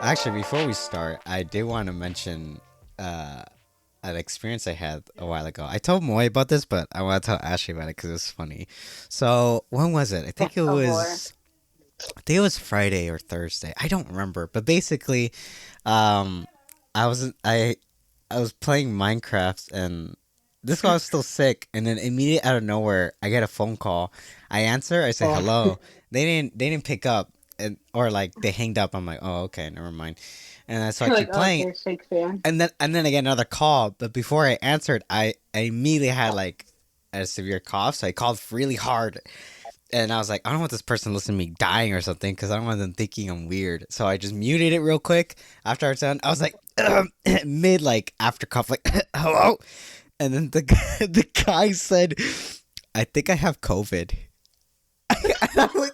Actually, before we start, I did want to mention uh, an experience I had a while ago. I told Moy about this, but I want to tell Ashley about it because it's funny. So when was it? Oh boy. I think it was Friday or Thursday. I don't remember, but basically, um, I was I I was playing Minecraft and this guy was still sick, and then immediately out of nowhere, I get a phone call. I answer. I say Oh, hello. They didn't pick up, and or like they hanged up. I'm like, oh okay, never mind. And so I Like, keep playing, okay, fake fan. and then I get another call. But before I answered, I immediately had like a severe cough, so I called really hard, and I was like, I don't want this person listening to me dying or something because I don't want them thinking I'm weird. So I just muted it real quick. After I was done, I was like, mid like after cough, like hello, and then the guy said, I think I have COVID. and, I was,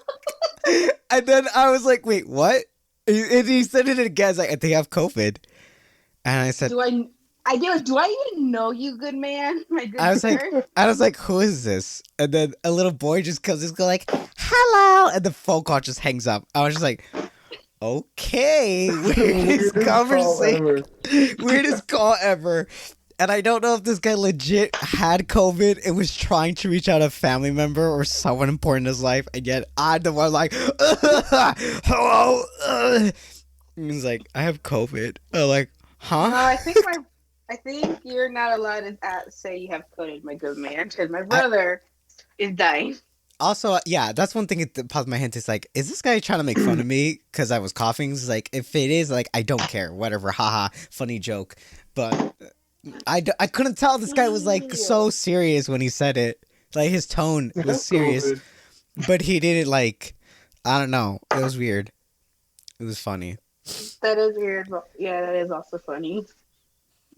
and then I was like, wait, what? And he said it again. I was like, I think I have COVID. And I said, Do I even know you, good man? My I good was like, sir. I was like, who is this? And then a little boy just comes, just go like, hello, and the phone call just hangs up. I was just like, okay, weirdest weirdest call conversation, ever. weirdest call ever. And I don't know if this guy legit had COVID and was trying to reach out a family member or someone important in his life, and yet I'm the one like, hello. He's like, I have COVID. I'm like, No, huh? I think you're not allowed to say you have coded, my good man, because my brother is dying. Also, yeah, that's one thing that popped in my head. Is like, is this guy trying to make fun of me because I was coughing? It's like, if it is, like, I don't care. Whatever, haha, funny joke. But I couldn't tell this guy was like so Ew. serious when he said it. Like his tone was That's serious, COVID. but he didn't like. I don't know. It was weird. It was funny. That is weird, but yeah, that is also funny.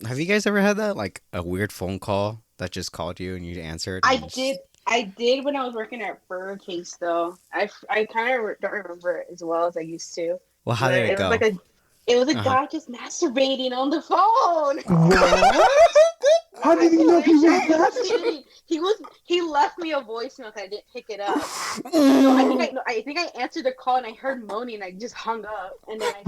Have you guys ever had that like a weird phone call that just called you and you answered I and did. I did when I was working at Burger King. Still, I kind of don't remember it as well as I used to. well, how did Where it go? it was a Uh huh. guy just masturbating on the phone. What? How did you know he Wish was I was that? kidding. He left me a voicemail 'cause I didn't pick it up. No, I think I no, I think I answered the call and I heard moaning and I just hung up and then I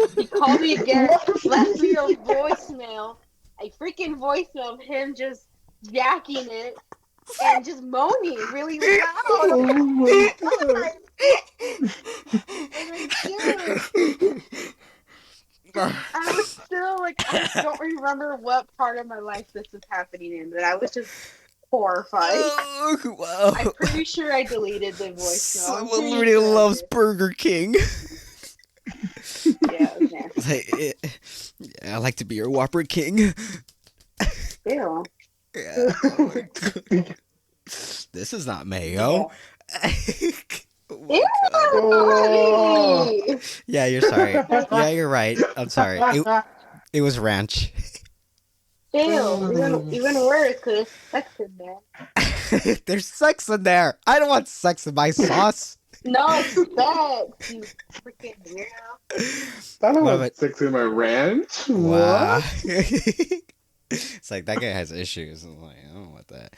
think he called me again, left me a voicemail, a freaking voicemail of him just jacking it and just moaning really loud. I'm Oh my god. like, I'm like, dude. I was still like, I don't remember what part of my life this was happening in, but I was just horrified. Oh, I'm wow. pretty sure I deleted the voicemail. I'm Someone pretty really sure I loves did. Burger King. Yeah, it was nasty. Like, yeah, I like to be your Whopper King. Ew. Yeah. Oh my god. This is not mayo. Yeah. Oh my Ew! god. Oh. Hey! Yeah, you're sorry. Yeah, you're right. I'm sorry. It was ranch. Ew. Even worse, because there's sex in there. There's sex in there. I don't want sex in my sauce. No, it's sex, you freaking weirdo. I don't What want about sex in my ranch. wow? What? It's like that guy has issues. I'm like, I don't want that.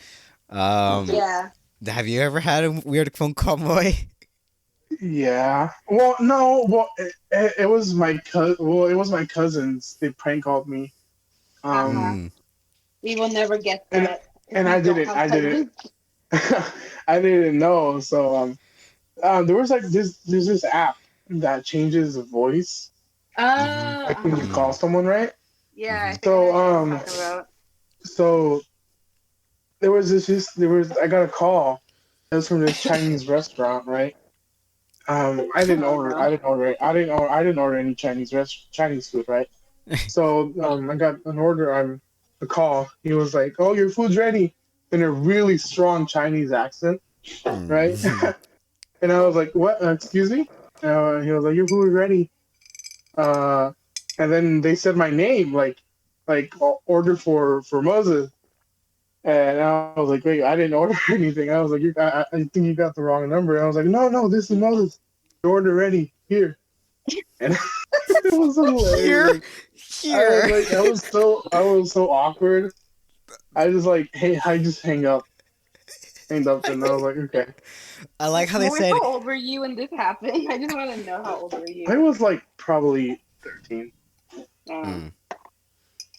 Um, Yeah. have you ever had a weird phone call, boy? Yeah. Well, no. Well, it was my Well, it was my cousins. They prank called me. Uh-huh. Um, Mm. We will never get and that. 'Cause and we I don't didn't. have I didn't. cousins. I didn't know. So there was like this. There's this app that changes the voice, Mm-hmm. like when you Uh-huh. call Mm. someone, right? Yeah, Mm-hmm. I think I know So what you're talking about. so there was this. There was. I got a call. It was from this Chinese restaurant, right? I didn't Oh order. no. I didn't order. I didn't order any Chinese food, right? So I got an order on the call. He was like, "Oh, your food's ready," in a really strong Chinese accent, right? Mm. And I was like, "What? Excuse me?" He was like, "Your food is ready." Uh, and then they said my name, order for Moses. And I was like, "Wait, I didn't order anything." I was like, I think you got the wrong number." And I was like, "No, no, this is Moses. Your order ready here." And it was hilarious. Here, Like here. I was so awkward. I just like, hey, I just hang up. hanged up, and I was like, okay. I like how they Boy, said, how old were you when this happened? I just want to know how old were you. I was like probably 13. Mm.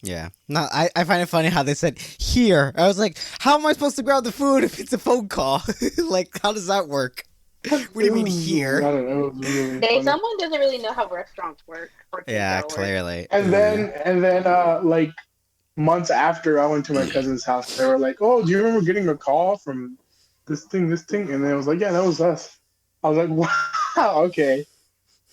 Yeah. No, I find it funny how they said here. I was like, how am I supposed to grab the food if it's a phone call? Like, how does that work? What do you mean I here? don't know. It was really funny. Someone doesn't really know how restaurants work. Or Yeah, takeout work. clearly. And then, like months after, I went to my cousin's house. They were like, "Oh, do you remember getting a call from this thing?" And then I was like, "Yeah, that was us." I was like, "Wow, okay."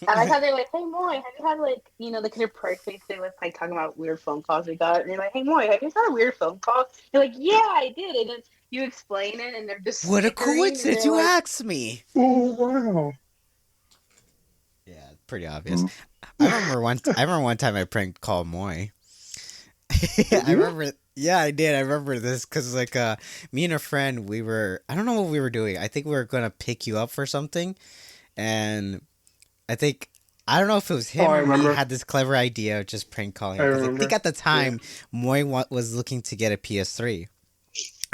I like how they're like, "Hey, Moy, have you had like the kind of perk face they was like talking about weird phone calls we got?" And they're like, "Hey, Moy, have you had a weird phone call?" You're like, "Yeah, I did." And then you explain it, and they're just What a snickering, and coincidence! they're You like, asked me. Oh wow. Yeah, pretty obvious. I remember one time I pranked call Moy. I you? remember. Yeah, I did. I remember this because like me and a friend, we were. I don't know what we were doing. I think we were gonna pick you up for something, and I think. I don't know if it was him Oh, I or me remember. had this clever idea of just prank calling. I Because I think remember. at the time, Moy was looking to get a PS3.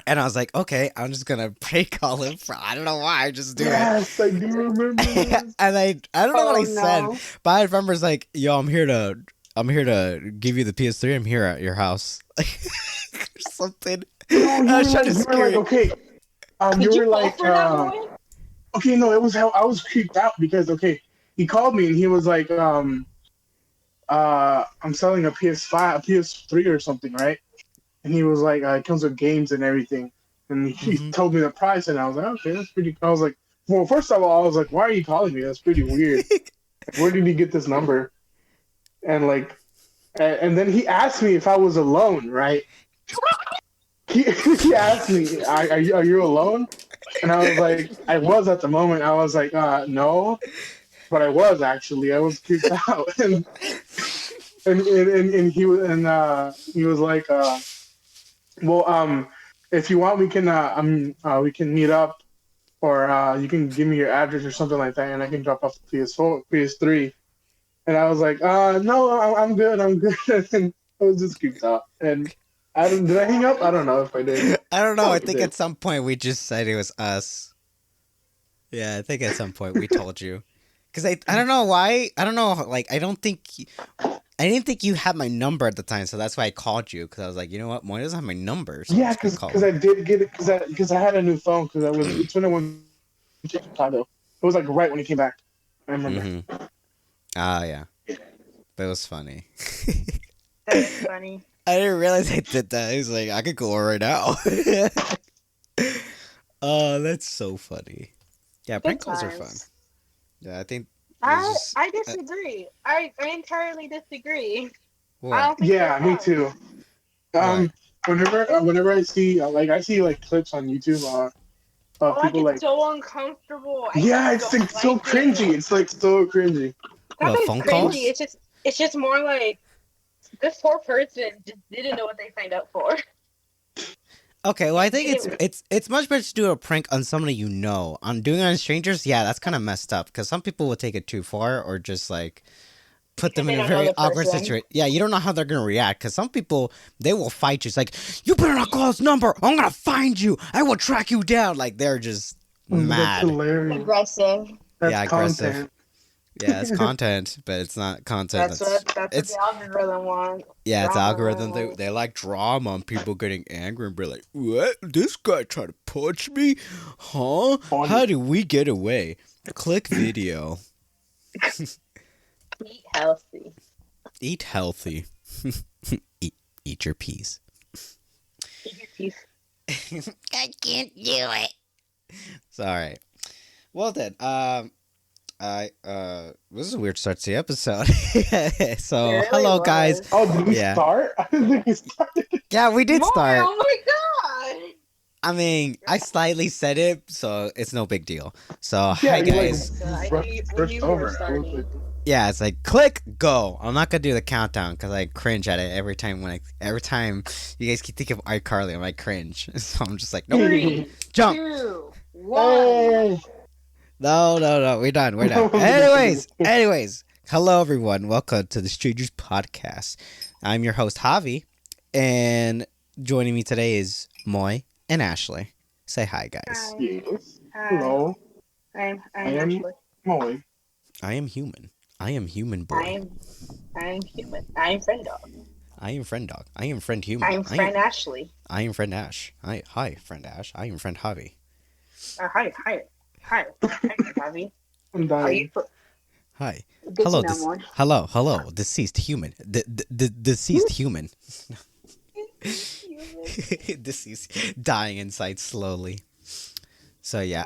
And I was like, okay, I'm just gonna prank call him for I don't know why, I just do Yes, I do remember it. this. And I don't know what I "Oh said, no!" but I remember it's like, yo, I'm here to give you the PS3. I'm here at your house, or something. No, I was trying to you were scare like, you. okay. Did You you were fall like, for that, Moy? okay, no, it was how I was creeped out because he called me and he was like, I'm selling a PS5, a PS3 or something, right? And he was like, it comes with games and everything. And he Mhm. told me the price, and I was like, okay, that's pretty. I was like, well, first of all, I was like, why are you calling me? That's pretty weird. Where did he get this number? And like, and then he asked me if I was alone, right? He asked me, are you alone? And I was like, I was at the moment. I was like, no, but I was actually. I was creeped out, and he was like, well, if you want, we can meet up, or you can give me your address or something like that, and I can drop off the PS4, PS3. And I was like, no, I'm good, I'm good. And I was just creeped out. And did I hang up? I don't know if I did. I don't know. I Probably think did. at some point we just said it was us. Yeah, I think at some point we told you. Because I don't know why. I don't know. Like, I didn't think you had my number at the time, so that's why I called you. Because I was like, you know what? Moy doesn't have my number, so I'm Yeah, just going to call because him. I did get it because I had a new phone because it's when I went to Chicago. It was like right when he came back. I remember. Mm-hmm. Ah, yeah. But it was funny. That's funny. I didn't realize I did that. He was like, I could go right now. Oh, that's so funny. Yeah, Good prank calls are fun. times. Yeah, I think. I disagree. I entirely disagree. I What? don't think Yeah, they're me fun. too. Whenever I see I see like clips on YouTube of I people get like, so uncomfortable. yeah, I it's don't like so like cringy. it. It's like so cringy. Not What, that it's phone cringy. calls? It's just more like this poor person just didn't know what they signed up for. Okay, well, I think it's much better to do a prank on somebody you know. On doing it on strangers, yeah, that's kind of messed up because some people will take it too far or just like put them They in a don't know very the awkward person. situation. Yeah, you don't know how they're gonna react because some people they will fight you. It's like you better not call this number. I'm gonna find you. I will track you down. Like they're just That's mad. hilarious. Aggressive. That's Yeah, aggressive. content. Yeah, it's content, but it's not content. That's what It's the algorithm wants. yeah, it's Drama. algorithm. They like drama and people getting angry and be like, "What? This guy tried to punch me? Huh? Funny. How did we get away?" Click video. Eat healthy. Eat healthy. eat your peas. Eat your teeth. I can't do it. Sorry. Well then, this is a weird start to the episode. So, It really hello was. guys. Oh, did we Yeah. start? I didn't think we started. Yeah, we did Moy, start. Oh my god! I mean, I slightly said it, so it's no big deal. So, Yeah, hi you, like, guys. I Brushed knew we over were it. starting. Yeah, it's like click go. I'm not gonna do the countdown because I cringe at it every time you guys keep thinking of iCarly, I'm like cringe. So I'm just like, nope, 3, jump. 2, 1. Hey. No, we're done. Anyways, hello everyone. Welcome to the Strangers Podcast. I'm your host Javi, and joining me today is Moy and Ashley. Say hi, guys. Hi. Yes. Hi. Hello. I'm I am Ashley. Moy. I am human. I am human boy. I'm human. I'm friend dog. I am friend dog. I am friend human. I'm friend Ashley. I am friend Ash. Hi, friend Ash. I am friend Javi. Hi. Hi, Javi. I'm Are you dying. Hi. good Hello, to know more? hello, deceased human. The deceased human. Deceased, dying inside slowly. So yeah,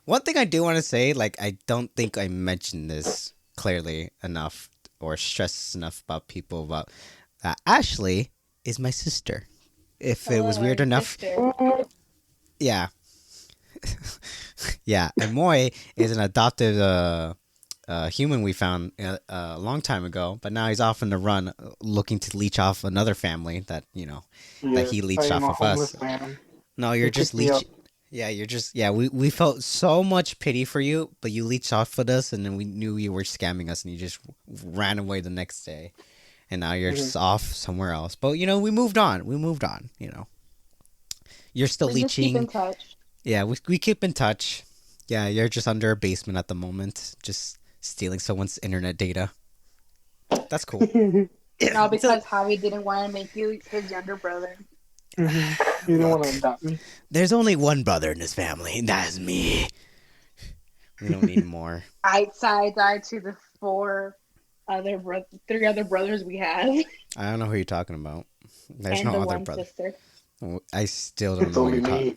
one thing I do want to say, like, I don't think I mentioned this clearly enough or stressed enough about people about Ashley is my sister. If it was weird enough, yeah, yeah. And Moy is an adopted human we found a long time ago, but now he's off on the run, looking to leech off another family that that Yes, he I leached am off a of us. homeless man. No, you're They just picked me up. leech. Yeah, you're just We felt so much pity for you, but you leached off with us, and then we knew you were scamming us, and you just ran away the next day, and now you're just off somewhere else. But we moved on. We moved on. You're still We just keep in leeching. touch. Yeah, we keep in touch. Yeah, you're just under a basement at the moment, just stealing someone's internet data. That's cool. No, because Javi didn't want to make you his younger brother. You didn't want to Look, adopt me. there's only one brother in this family, and that's me. We don't need more. I died to the three other brothers we have, I don't know who you're talking about. There's and no the other one brother. sister. I still don't It's know what only you're talking. me.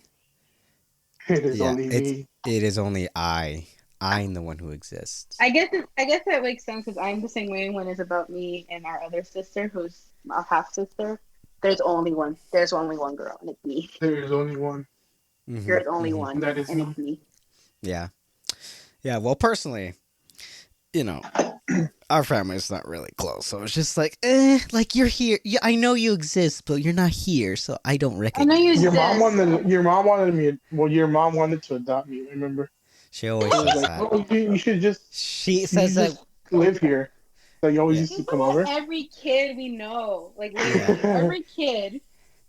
It is Yeah, only me. it is only I. I'm the one who exists. I guess that makes sense because I'm the same way when it's about me and our other sister, who's a half sister. There's only one. There's only one girl, and it's me. There is only one. Mhm, You're the only mhm. one, That is and me. it's me. Yeah, yeah. Well, personally, our family's not really close, so it's just like, like you're here. Yeah, I know you exist, but you're not here, so I don't I know recognize. you Your exist. mom wanted me. Well, your mom wanted to adopt me. Remember? She always She was says like, that. "Oh, you should just She says that. live here." So you always Yeah. used to Isn't come that over. every kid we know? Like literally, Yeah. every kid,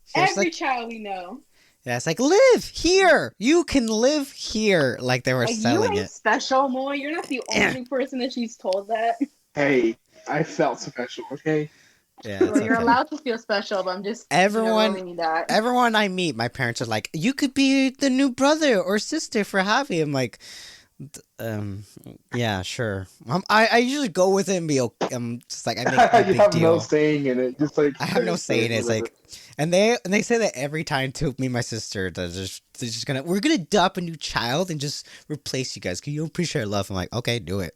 She's every like, child we know. yeah, it's like live here. You can live here, like they were Like you selling ain't it. special, Moy. You're not the only person that she's told that. Hey, I felt special. Okay. Yeah, it's Well, you're okay. allowed to feel special, but I'm just Everyone, rolling that. everyone I meet, my parents are like, "You could be the new brother or sister for Javi." I'm like, yeah, sure. I usually go with it and be okay. I'm just like I make no You big have no deal. saying in it. Just like I have no say in it. It's whatever. like, and they say that every time to me and my sister, they're just we're gonna adopt a new child and just replace you guys because you don't appreciate our love. I'm like, okay, do it.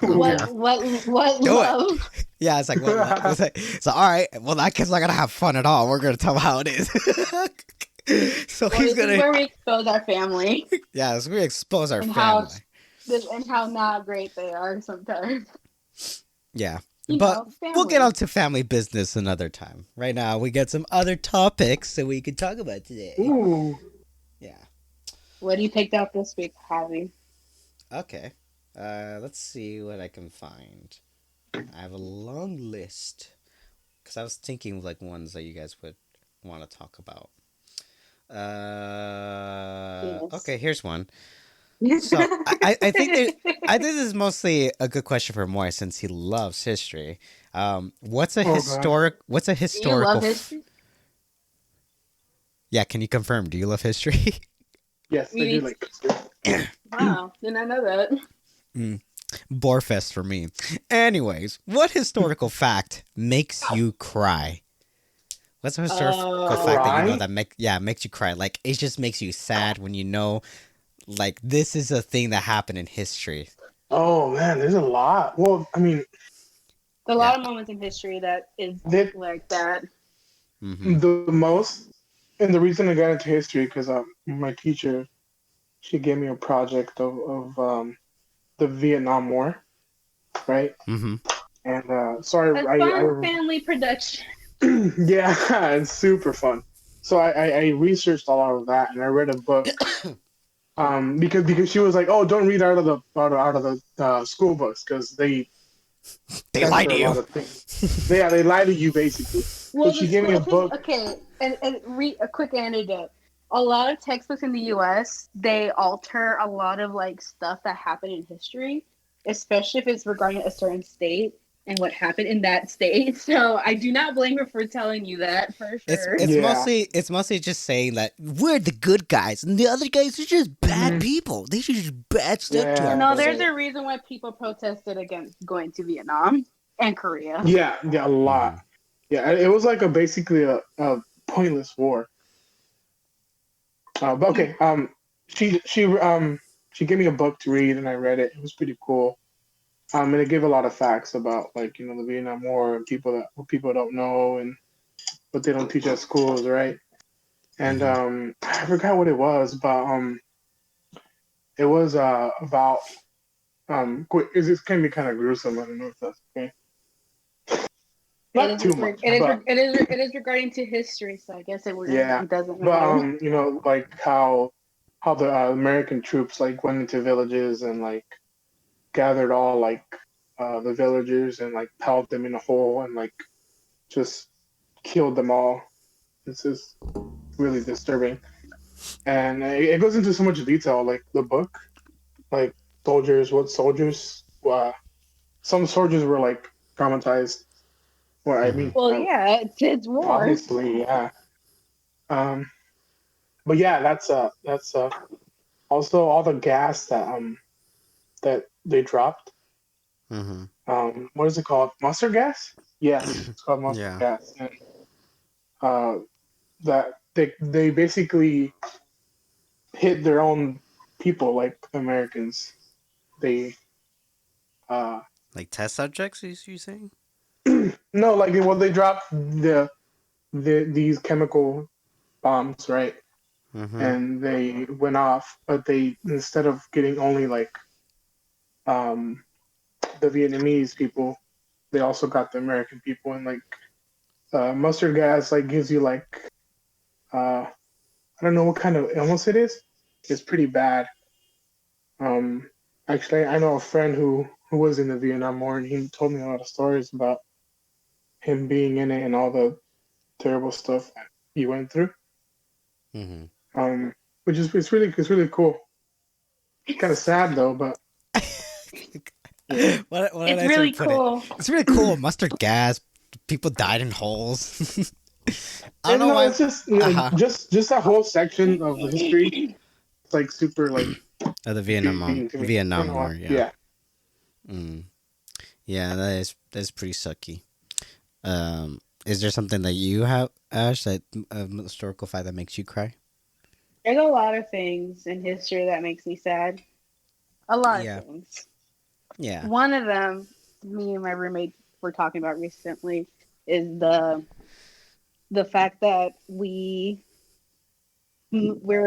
What Do love? Yeah, it's like, it's like, so all right. Well, that kid's not gonna have fun at all. We're gonna tell him how it is. So Well, he's this is gonna, where we expose our family yeah. So we expose our and family. how not great they are sometimes. Yeah, You but know, we'll get family. on to family business another time. Right now, we got some other topics that we could talk about today. Ooh. Yeah. What do you picked out this week, Javi? Okay. Let's see what I can find. I have a long list because I was thinking of like ones that you guys would want to talk about. Yes. Okay, here's one. So I think this is mostly a good question for Moy since he loves history. What's a Oh, What's a Do you historical? love history? Yeah, can you confirm? Do you love history? Yes, I do like history. Wow, did not know that. Borefest for me. Anyways, what historical fact makes you cry? What's a historical fact that you know Cry? that makes you cry? Like it just makes you sad when you know, like this is a thing that happened in history. Oh man, there's a lot. Well, I mean, A Yeah. lot of moments in history that is the like that. Mm-hmm. most, and the reason I got into history because my teacher, she gave me a project of the Vietnam War, right? Mm-hmm. And A sorry, fun family production. yeah, it's super fun. So I researched a lot of that, and I read a book. Because she was like, oh, don't read out of the school books because they lie censor to a you. lot of things. They lie to you basically. Well, But she gave me a book. Okay, and a quick anecdote. a lot of textbooks in the US, they alter a lot of like stuff that happened in history, especially if it's regarding a certain state and what happened in that state. So I do not blame her for telling you that for It's sure. it's Yeah. mostly it's mostly just saying that we're the good guys and the other guys are just bad Hmm. people. They should just bad stuff to our Yeah. No, Yeah. there's person. Yeah. a reason why people protested against going to Vietnam and Korea. Yeah. Yeah. A lot. Hmm. Yeah. It was like basically a pointless war. But okay. She gave me a book to read and I read it. It was pretty cool. And it gave a lot of facts about like the Vietnam War and what people don't know and what they don't teach at schools, right? And Hmm. I forgot what it was, but it was about is this can be kind of gruesome. I don't know if that's okay. Not too much, but It is regarding to history, so I guess yeah, it doesn't but matter. like how the American troops like went into villages and like gathered all like the villagers and like piled them in a hole and like just killed them all. This is really disturbing, and it goes into so much detail. Like the book, like what soldiers. Some soldiers were like traumatized. Well, I Hmm. mean, Well, yeah, it's war. obviously, yeah. Um, but yeah, that's also all the gas that they dropped. Hmm. What is it called? Mustard gas? Yes, it's called mustard Yeah. gas, and uh, that they basically hit their own people, like Americans. They uh Like test subjects, you saying? no, like they dropped these chemical bombs, right? Hmm. And they went off, but they instead of getting only like um the Vietnamese people, they also got the American people, and like mustard gas like gives you like I don't know what kind of illness it is. It's pretty bad. Um, Actually, I know a friend who was in the Vietnam War, and he told me a lot of stories about him being in it and all the terrible stuff that he went through. Hmm. Um, which is it's really cool. Kind of sad though, but yeah. What a It's nice way to really put it. cool. It's really cool. Mustard gas. People died in holes. I don't And know no, why. it's just Uh huh. just that whole section of the history. It's like super like Of the intriguing to me. I don't Vietnam know why. War. Yeah. Yeah. Mm. Yeah, that's pretty sucky. Is there something that you have, Ash, that a historical fact that makes you cry? There's a lot of things in history that makes me sad. A lot of Yeah. things. Yeah. One of them, me and my roommate were talking about recently, is the fact that we're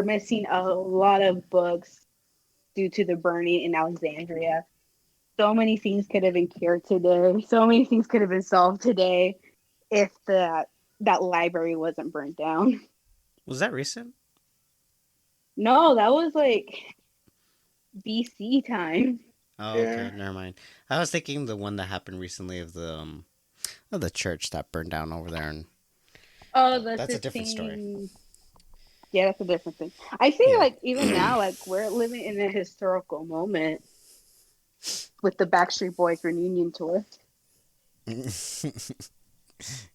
missing a lot of books due to the burning in Alexandria. So many things could have been cured today. So many things could have been solved today if that library wasn't burned down. Was that recent? No, that was like BC time. Oh, okay. Yeah. Never mind. I was thinking the one that happened recently of the church that burned down over there, and Oh, the that's a different story. 16. Yeah, that's a different thing. I feel Yeah. like even now, like we're living in a historical moment with the Backstreet Boys reunion tour.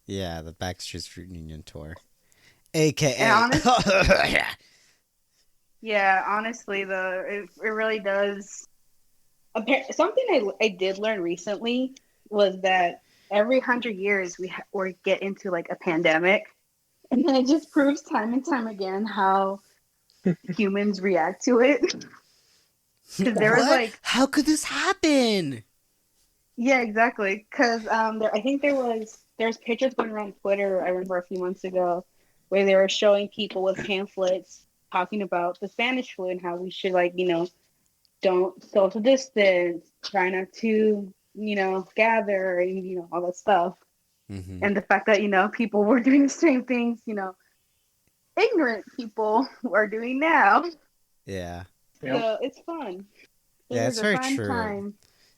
Yeah, the Backstreet Reunion tour, And aka. honest, yeah, honestly, it really does. Something I did learn recently was that every 100 years we get into like a pandemic, and then it just proves time and time again how humans react to it. Because there was What? like, How could this happen? yeah, exactly. Because I think there's pictures going around Twitter. I remember a few months ago where they were showing people with pamphlets talking about the Spanish flu and how we should like don't social distance, try not to gather and all that stuff. Hmm. And the fact that people were doing the same things ignorant people are doing now. Yeah. Yeah. So it's fun. It Yeah, is it's a very fun true. time.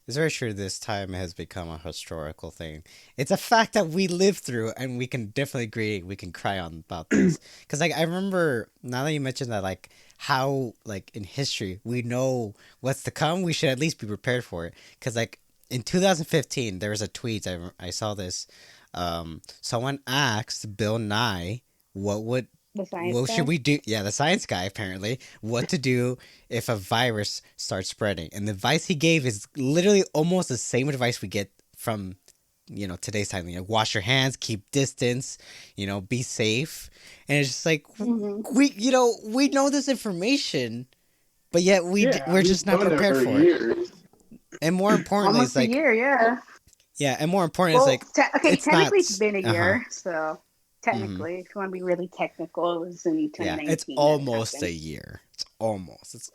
It's very true. This time has become a historical thing. It's a fact that we lived through, and we can definitely agree. We can cry on about this because, like, I remember now that you mentioned that, like, how, like, in history we know what's to come. We should at least be prepared for it. Because, like, in 2015, there was a tweet. I saw this. Someone asked Bill Nye what would The science what guy. should we do? Yeah, the science guy apparently. What to do if a virus starts spreading? And the advice he gave is literally almost the same advice we get from today's time. Wash your hands, keep distance, be safe. And it's just like Hmm. we know this information, but yet Yeah, we're we've just not done it prepared for for it. years. And more importantly, it's Almost a like year, yeah. yeah, and more important, it's Well, like okay, it's not. technically it's been a Uh huh. year, so Hmm. technically, if you want to be really technical, it was in Yeah, it's 2019 that it almost a happened. year. It's almost. It's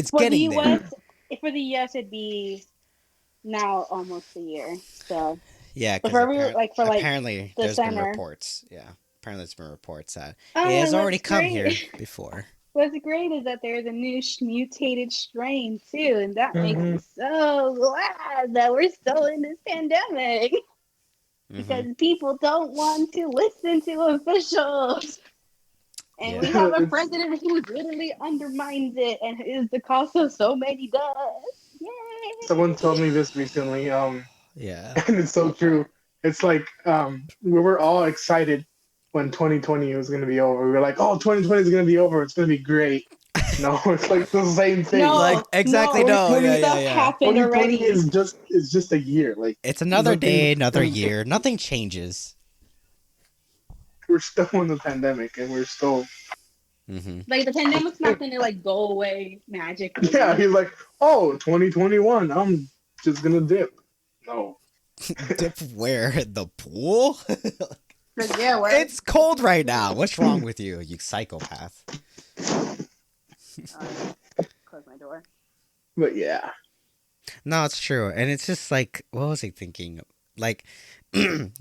For the getting there. U.S., for the U.S., it'd be now almost a year. So, Yeah, but because for every like for like apparently the there's been center, reports. Yeah, apparently there's been reports that it oh, has and already what's come great, here before. what's great is that there's a new mutated strain too, and that makes Hmm. me so glad that we're still in this pandemic Hmm. because people don't want to listen to officials. And we Yeah, have a It's president who literally undermines it and is the cause of so many deaths. someone Yay! told me this recently, yeah, and it's so true. It's like we were all excited when 2020 was going to be over. We were like, "Oh, 2020 is going to be over. It's going to be great." No, it's like the same thing. like No, exactly. no, No, yeah, 2020, yeah, stuff yeah. happened 2020 already. is just a year. Like It's another nothing. day, another year. Nothing changes. We're still in the pandemic, and we're still. Hmm. Like the pandemic's not gonna like go away Yeah, magically. he's like, "Oh, 2021. I'm just gonna dip." No. Dip where? The pool? Like yeah, where? It's cold right now. What's wrong with you, you psychopath? Close my door. But yeah. No, it's true. And it's just like, what was I thinking? Like,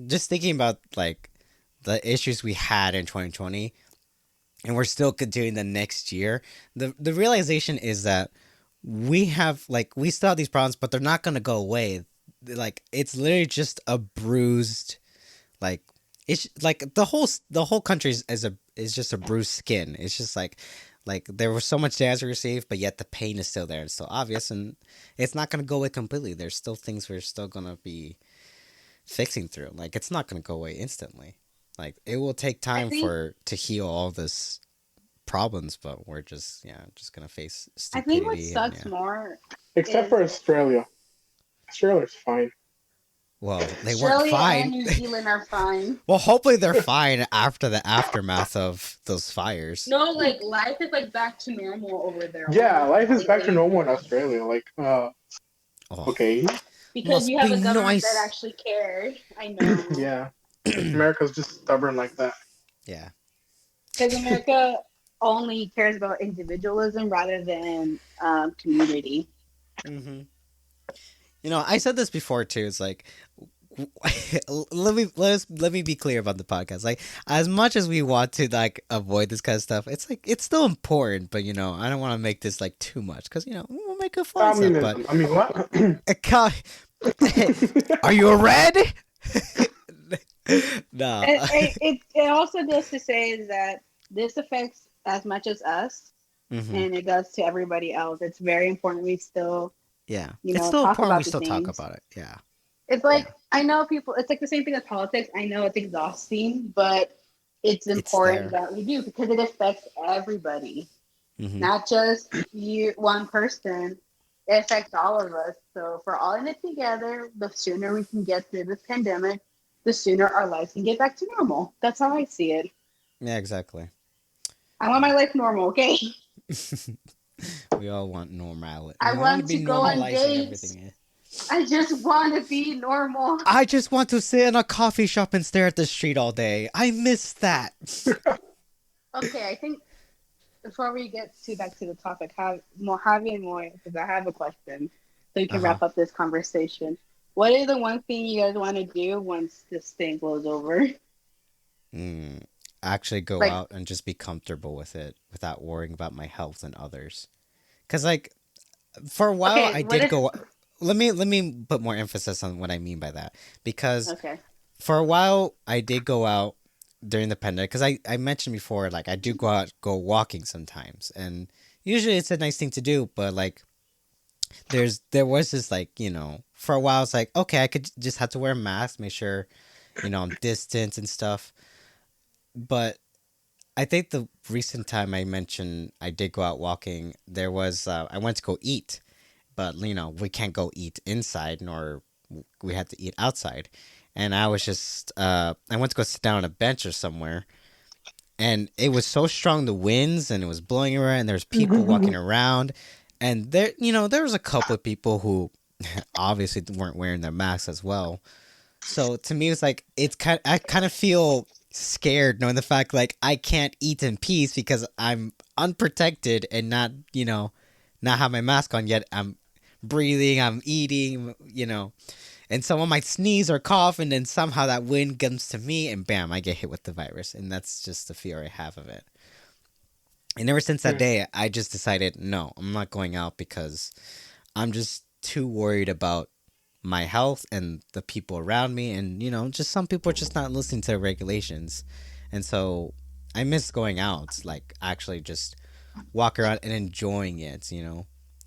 just thinking about like the issues we had in 2020 and we're still continuing the next year. The realization is that we still have these problems, but they're not going to go away. Like, it's literally just a bruised, like, it's like the whole country is just a bruised skin. It's just like there was so much damage we received, but yet the pain is still there. It's still obvious, and it's not gonna go away completely. There's still things we're still gonna be fixing through. Like, it's not gonna go away instantly. Like, it will take I time think for to heal all this problems, but we're just gonna face I think what stupidity and sucks yeah. more Except is for Australia. Australia's fine. Well, they weren't Australia and fine. New Zealand are fine. Well, hopefully they're fine after the aftermath of those fires. No, like life is like back to normal over there. Yeah, Almost life is back to completely. normal in Australia. Like, Oh, okay. Because you must have be a government that nice. actually cared. I know. Yeah. America's just stubborn like that. Yeah. Because America only cares about individualism rather than community. Hmm. I said this before too. It's like, let me be clear about the podcast. Like, as much as we want to like avoid this kind of stuff, it's like it's still important. But I don't want to make this like too much because we'll make it fun stuff. But Communism. I mean, what? are you a red? No. It also goes to say is that this affects as much as us, Hmm. and it does to everybody else. It's very important we still, Yeah, it's still talk important. about We the still talk things. about it. Yeah. It's like I know people. It's like the same thing as politics. I know it's exhausting, but it's It's important there. that we do because it affects everybody, Hmm. not just you, one person. It affects all of us. So if we're all in it together, the sooner we can get through this pandemic, the sooner our lives can get back to normal. That's how I see it. Yeah, exactly. I want my life normal, okay? We all want normality. I We want to want be to go on normalizing dates. everything. I just want to be normal. I just want to sit in a coffee shop and stare at the street all day. I miss that. Okay, I think before we get back to the topic, have Mojave and Moy, because I have a question, so you can Uh-huh. wrap up this conversation. What is the one thing you guys want to do once this thing blows over? Actually go Like, out and just be comfortable with it without worrying about my health and others. Cuz like for a while okay, I what did if go let me put more emphasis on what I mean by that, because Okay. for a while I did go out during the pandemic, because I mentioned before, like, I do go walking sometimes, and usually it's a nice thing to do, but like there was this, like, for a while it's like, okay, I could just have to wear a mask, make sure I'm distant and stuff. But I think the recent time I mentioned I did go out walking, there was I went to go eat, but we can't go eat inside, nor we had to eat outside. And I was just I went to go sit down on a bench or somewhere, and it was so strong, the winds, and it was blowing around, and there's people walking around, and there was a couple of people who obviously weren't wearing their masks as well. So to me, it's like, I kind of feel scared knowing the fact, like, I can't eat in peace because I'm unprotected and not have my mask on yet. I'm breathing, I'm eating, and someone might sneeze or cough, and then somehow that wind comes to me, and bam, I get hit with the virus, and that's just the fear I have of it. And ever since that Yeah. day, I just decided, no, I'm not going out, because I'm just too worried about my health and the people around me, and just some people are just not listening to the regulations. And so I miss going out, like, actually just walk around and enjoying it.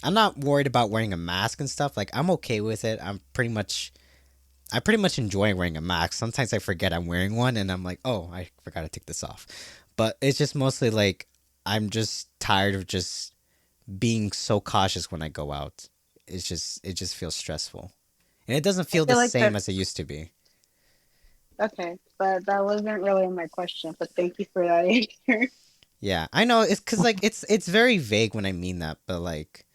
I'm not worried about wearing a mask and stuff. Like, I'm okay with it. I pretty much enjoy wearing a mask. Sometimes I forget I'm wearing one, and I'm like, oh, I forgot to take this off. But it's just mostly like, I'm just tired of just being so cautious when I go out. It just feels stressful, and it doesn't I feel the feel like same that. as it used to be. Okay, but that wasn't really my question. But thank you for that answer. Yeah, I know, it's because, like, it's very vague when I mean that, but like,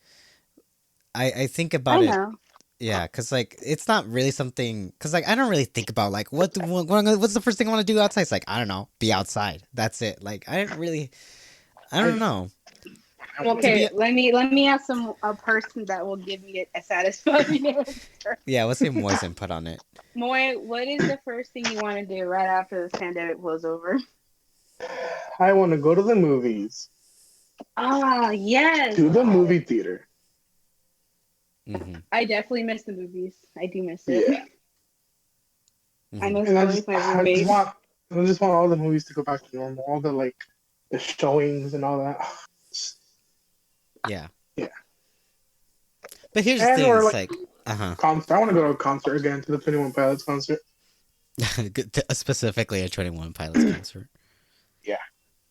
I think about I it. know. Yeah, because, like, it's not really something. Because, like, I don't really think about, like, what's the first thing I want to do outside. It's like, I don't know, be outside. That's it. Like, I I, don't know. To Okay, be let me ask a person that will give me a satisfying answer. Yeah, let's say Moy's input on it. Moy, what is the first thing you want to do right after this pandemic blows over? I want to go to the movies, Ah, yes. to the movie theater. Mm-hmm. I definitely miss the movies. I do miss it. Yeah, I Mm-hmm. miss and going with my roommate. I just want all the movies to go back to normal. All the, like, the showings and all that. Yeah, Yeah, but here's the and thing. or It's like like, uh concert. I want to go to a concert again, to the 21 Pilots concert. huh, specifically a 21 Pilots concert. Yeah.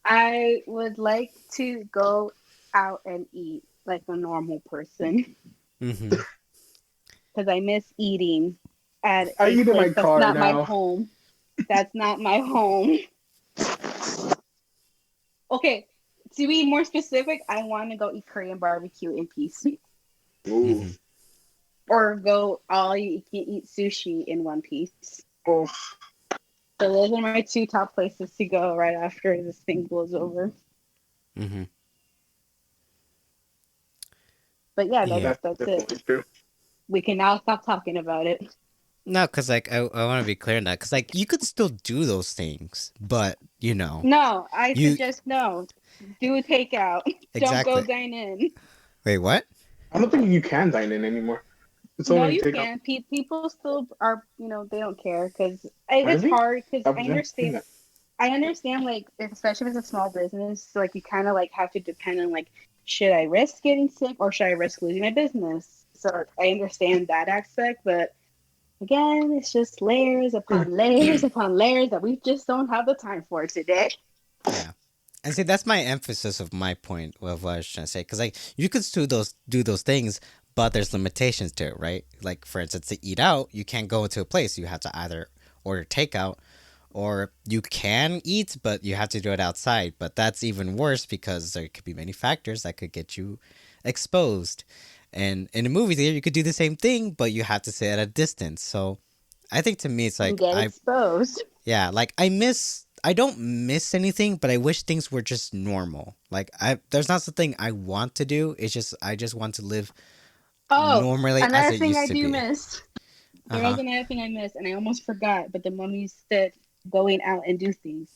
I would like to go out and eat like a normal person Mm-hmm. because I miss eating at I a eat in place my that's car not my now. home. That's not my home. Okay, to be more specific, I want to go eat Korean barbecue in peace, Ooh. Mm-hmm. or go all you can eat sushi in one piece. Oh, So those are my two top places to go right after this thing blows over. Mm-hmm. But yeah, that's Yeah. that's that's definitely it. true. We can now stop talking about it. No, because, like, I want to be clear on that, because, like, you could still do those things, but No, I you suggest no. Do a takeout. Don't go exactly. dine in. Wait, what? I don't think you can dine in anymore. It's No, only you takeout. can. People still are, they don't care because it's Really? hard. Because I've I never seen understand. that. I understand, like, especially if it's a small business, so, like, you kind of like have to depend on, like, should I risk getting sick or should I risk losing my business? So I understand that aspect, but again, it's just layers upon layers upon layers that we just don't have the time for today. Yeah. And see, that's my emphasis of my point of what I was trying to say. Because, like, you could still do those things, but there's limitations to it, right? Like, for instance, to eat out, you can't go into a place. You have to either order takeout, or you can eat, but you have to do it outside. But that's even worse, because there could be many factors that could get you exposed. And in a movie theater, you could do the same thing, but you have to sit at a distance. So I think, to me, it's And like, get exposed. yeah, like, I don't miss anything, but I wish things were just normal. Like, there's not something I want to do. It's just, I just want to live Oh, normally as another it thing used I to do be. miss. Uh There was huh. another thing I missed, and I almost forgot. But the moment you said going out and do things,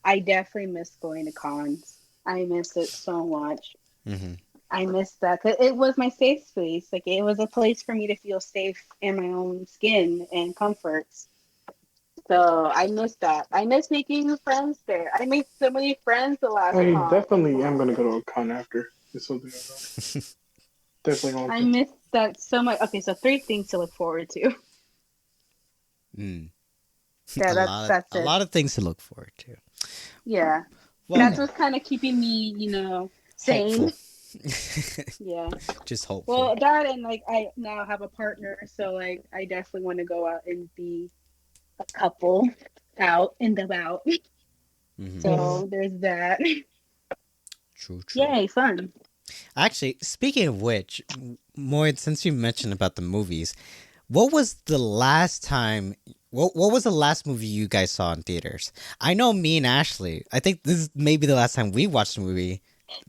I definitely miss going to cons. I miss it so much. Mm-hmm. I missed that. 'Cause it was my safe space. Like it was a place for me to feel safe in my own skin and comforts. So I missed that. I miss making new friends there. I made so many friends the last I con. definitely am gonna go to a con after. It's something I go. Definitely going I to. missed that so much. Okay, so three things to look forward to. Mm. Yeah, that's A it. lot of things to look forward to. Yeah, Well, that's yeah, what's kind of keeping me, hopeful. sane. Yeah. Just hopeful. Well, that and like I now have a partner, so like I definitely want to go out and be a couple out and about. Hmm. Mhm. So there's that. True, true. Yay, fun. Actually, speaking of which, Moyd, since you mentioned about the movies, what was the last time? What was the last movie you guys saw in theaters? I know me and Ashley. I think this is maybe the last time we watched a movie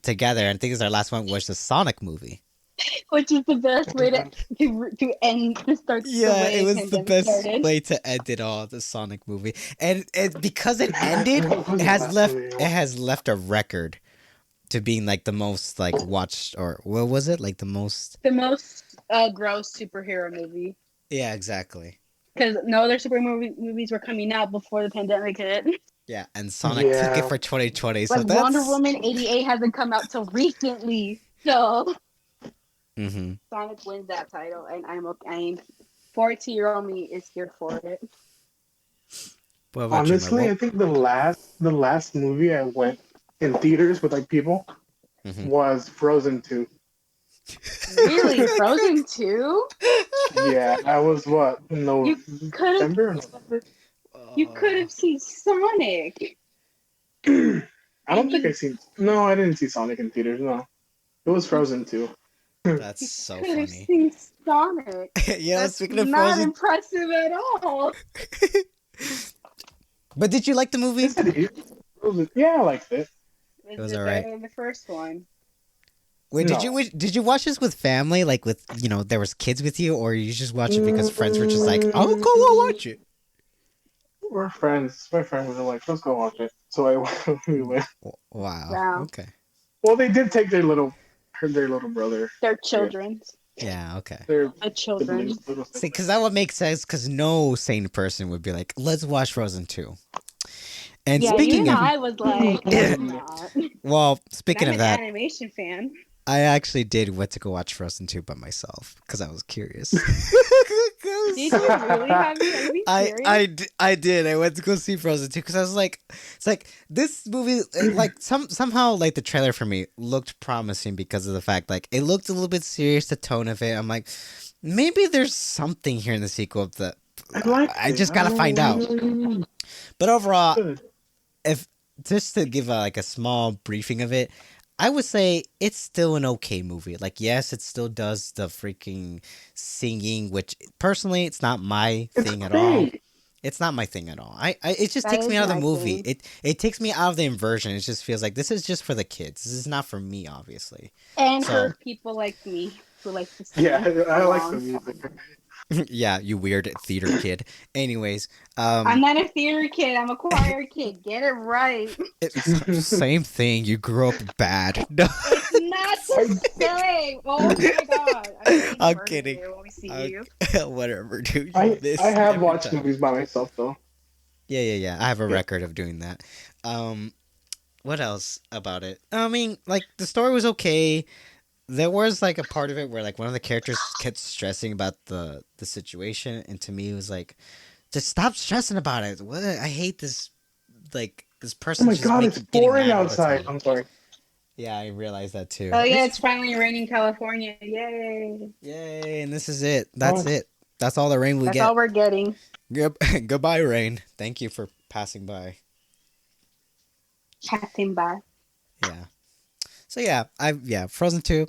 together. And I think it's our last one was the Sonic movie. Which is the best way to end to start the Yeah, it way was the pandemic best started. way to end it all, the Sonic movie, and because it ended, What was it the has last left movie? it has left a record to being like the most like watched, or what was it, like the most? The most gross superhero movie. Yeah, exactly. Because no other movies were coming out before the pandemic hit. Yeah, and Sonic took it Yeah. for 2020, so Like Wonder that's. Woman 88 hasn't come out till recently. So Mm-hmm. Sonic wins that title, and I'm okay. I'm 40-year-old me is here for it. What about you, Mo? Honestly, I think the last movie I went in theaters with like people Mm-hmm. was Frozen 2. Really, Frozen 2? Yeah, I was what, You could have November? November? you could have seen Sonic. I I don't think I mean, seen. No, I didn't see Sonic in theaters. No, it was you Frozen 2. That's you so could have funny. seen Sonic. That's Speaking of not Frozen, impressive at all. but did you like the movie? Yes, it is. Frozen. Yeah, I liked it. It Is was it alright. better than the first one? Wait, No. did you watch this with family? Like with there was kids with you, or you just watch it because friends were just like, "Oh, go watch it." We're friends. My friends were like, "Let's go watch it." So we went. Wow. Wow. Okay. Well, they did take their little brother. They're Yeah, children. Yeah. Okay. their The children. little See, sibling. because that would make sense. Because no sane person would be like, "Let's watch Frozen 2." And Yeah, even speaking of, I was like, let's not. well, But speaking I'm of an that, animation fan. I actually did went to go watch Frozen 2 by myself because I was curious. Did you really have you? Are you being serious? I did. I went to go see Frozen 2 because I was like, it's like this movie, like somehow like the trailer for me looked promising because of the fact like it looked a little bit serious, the tone of it. I'm like, maybe there's something here in the sequel that I liked I it. just gotta find out. But overall, Good. if just to give like a small briefing of it, I would say it's still an okay movie. Like, yes, it still does the freaking singing, which personally, it's not my It's thing at all. great. It's not my thing at all. It just That takes me is out of the my movie. thing. It takes me out of the immersion. It just feels like this is just for the kids. This is not for me, obviously. And So for people like me who like to sing Yeah, I like the along. music. yeah, you weird theater kid. Anyways, I'm not a theater kid. I'm a choir kid. Get it right. same thing. You grew up bad. No. It's not the same. Oh my god. I'm I'm kidding. you when we see I- you. Whatever, dude. You I miss I have every watched time. movies by myself though. Yeah. I have a Yeah. record of doing that. What else about it? I mean, like the story was okay. There was like a part of it where like one of the characters kept stressing about the situation, and to me it was like, just stop stressing about it. What I hate this, like this Oh person my just god, it's getting pouring mad all the outside. time. I'm sorry. Yeah, I realized that too. Oh yeah, This it's finally raining in California. Yay. Yay, and this is it. That's Oh, it. That's all the rain we That's get. all we're getting. Goodbye, rain. Thank you for passing by. Passing by. Yeah. So yeah, Frozen 2.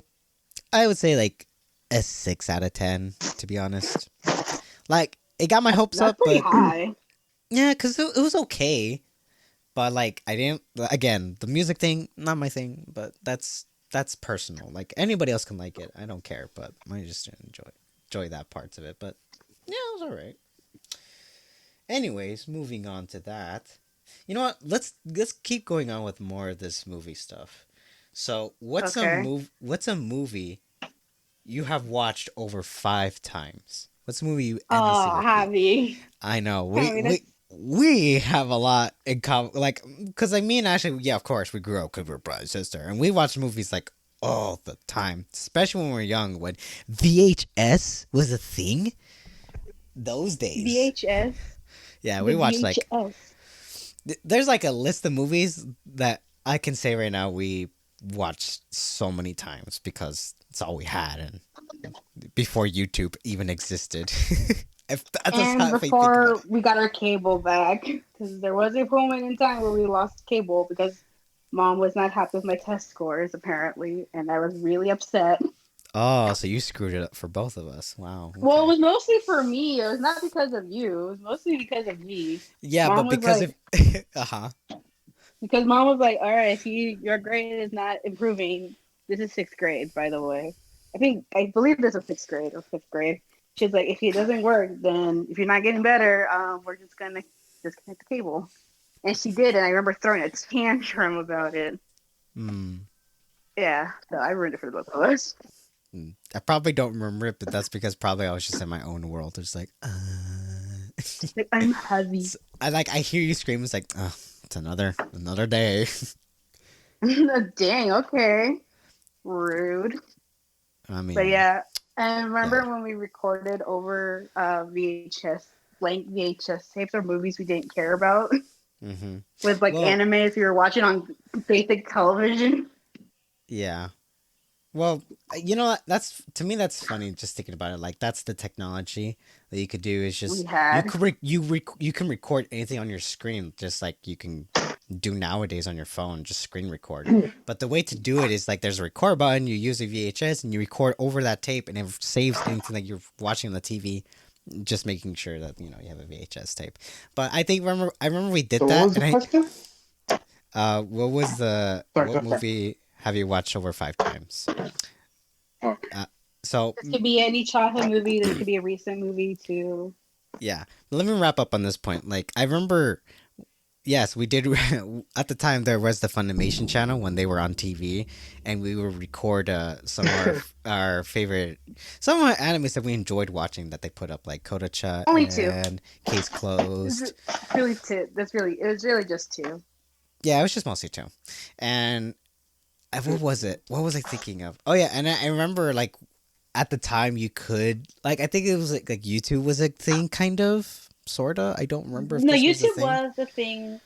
I would say like a 6 out of 10 to be honest. Like it got my hopes That's up, pretty but high. yeah, cuz it was okay. But like I didn't, again, the music thing not my thing, but that's personal. Like anybody else can like it. I don't care, but I just didn't enjoy that parts of it, but yeah, it was all right. Anyways, moving on to that. You know what? Let's keep going on with more of this movie stuff. So what's Okay. What's a movie you have watched over 5 times? What's a movie you endlessly Oh, repeat? Javi. I know Javi, that's we have a lot in common. Like, because like me and Ashley, yeah, of course we grew up because we're brother and sister, and we watch movies like all the time, especially when we were young, when VHS was a thing. Those days, VHS. yeah, The we watched like VHS. there's like a list of movies that I can say right now we watched so many times because it's all we had, and before YouTube even existed. If that's how And if I think about before it. we got our cable back, because there was a moment in time where we lost cable because mom was not happy with my test scores, apparently, and I was really upset. Oh, so you screwed it up for both of us. Wow. Well, it Okay. was mostly for me. It was not because of you. It was mostly because of me. Yeah, Mom but was because like, of uh huh. because mom was like, all right, if your grade is not improving, this is sixth grade, by the way. I believe this is sixth grade or fifth grade. She's like, if it doesn't work, then if you're not getting better, we're just gonna disconnect the cable. And she did, and I remember throwing a tantrum about it. Hmm. Yeah, so I ruined it for the both of us. I probably don't remember it, but that's because probably I was just in my own world. It's like, Like, I'm heavy. I like I hear you scream. It's like, it's another day. Dang, okay. Rude. I But mean, yeah, and yeah. remember when we recorded over VHS, blank VHS tapes or movies we didn't care about Mm-hmm. with like Well, anime if you were watching on basic television? yeah. Well, you know what? That's to me that's funny. Just thinking about it, like that's the technology that you could do. Is We just you had. could you can record anything on your screen, just like you can do nowadays on your phone. Just screen record. But the way to do it is like there's a record button. You use a VHS and you record over that tape, and it saves anything that you're watching on the TV. Just making sure that you have a VHS tape. But I remember we did So what that, was the and I question? what was the Sorry, what go for it. movie have you watched over 5 times? Oh, Uh, so This could be any childhood movie. This could be a recent movie too. yeah, let me wrap up on this point. Like I remember, yes, we did. At the time, there was the Funimation channel when they were on TV, and we would record some of our favorite, some of our animes that we enjoyed watching that they put up, like Kodacha Only two. and Case Closed. It's really two. That's really. It was really just two. Yeah, it was just mostly two, and what was it? What was I thinking of? Oh yeah, and I remember like at the time you could like I think it was like YouTube was a thing, kind of, sorta. I don't remember if No, this was a YouTube thing. was the thing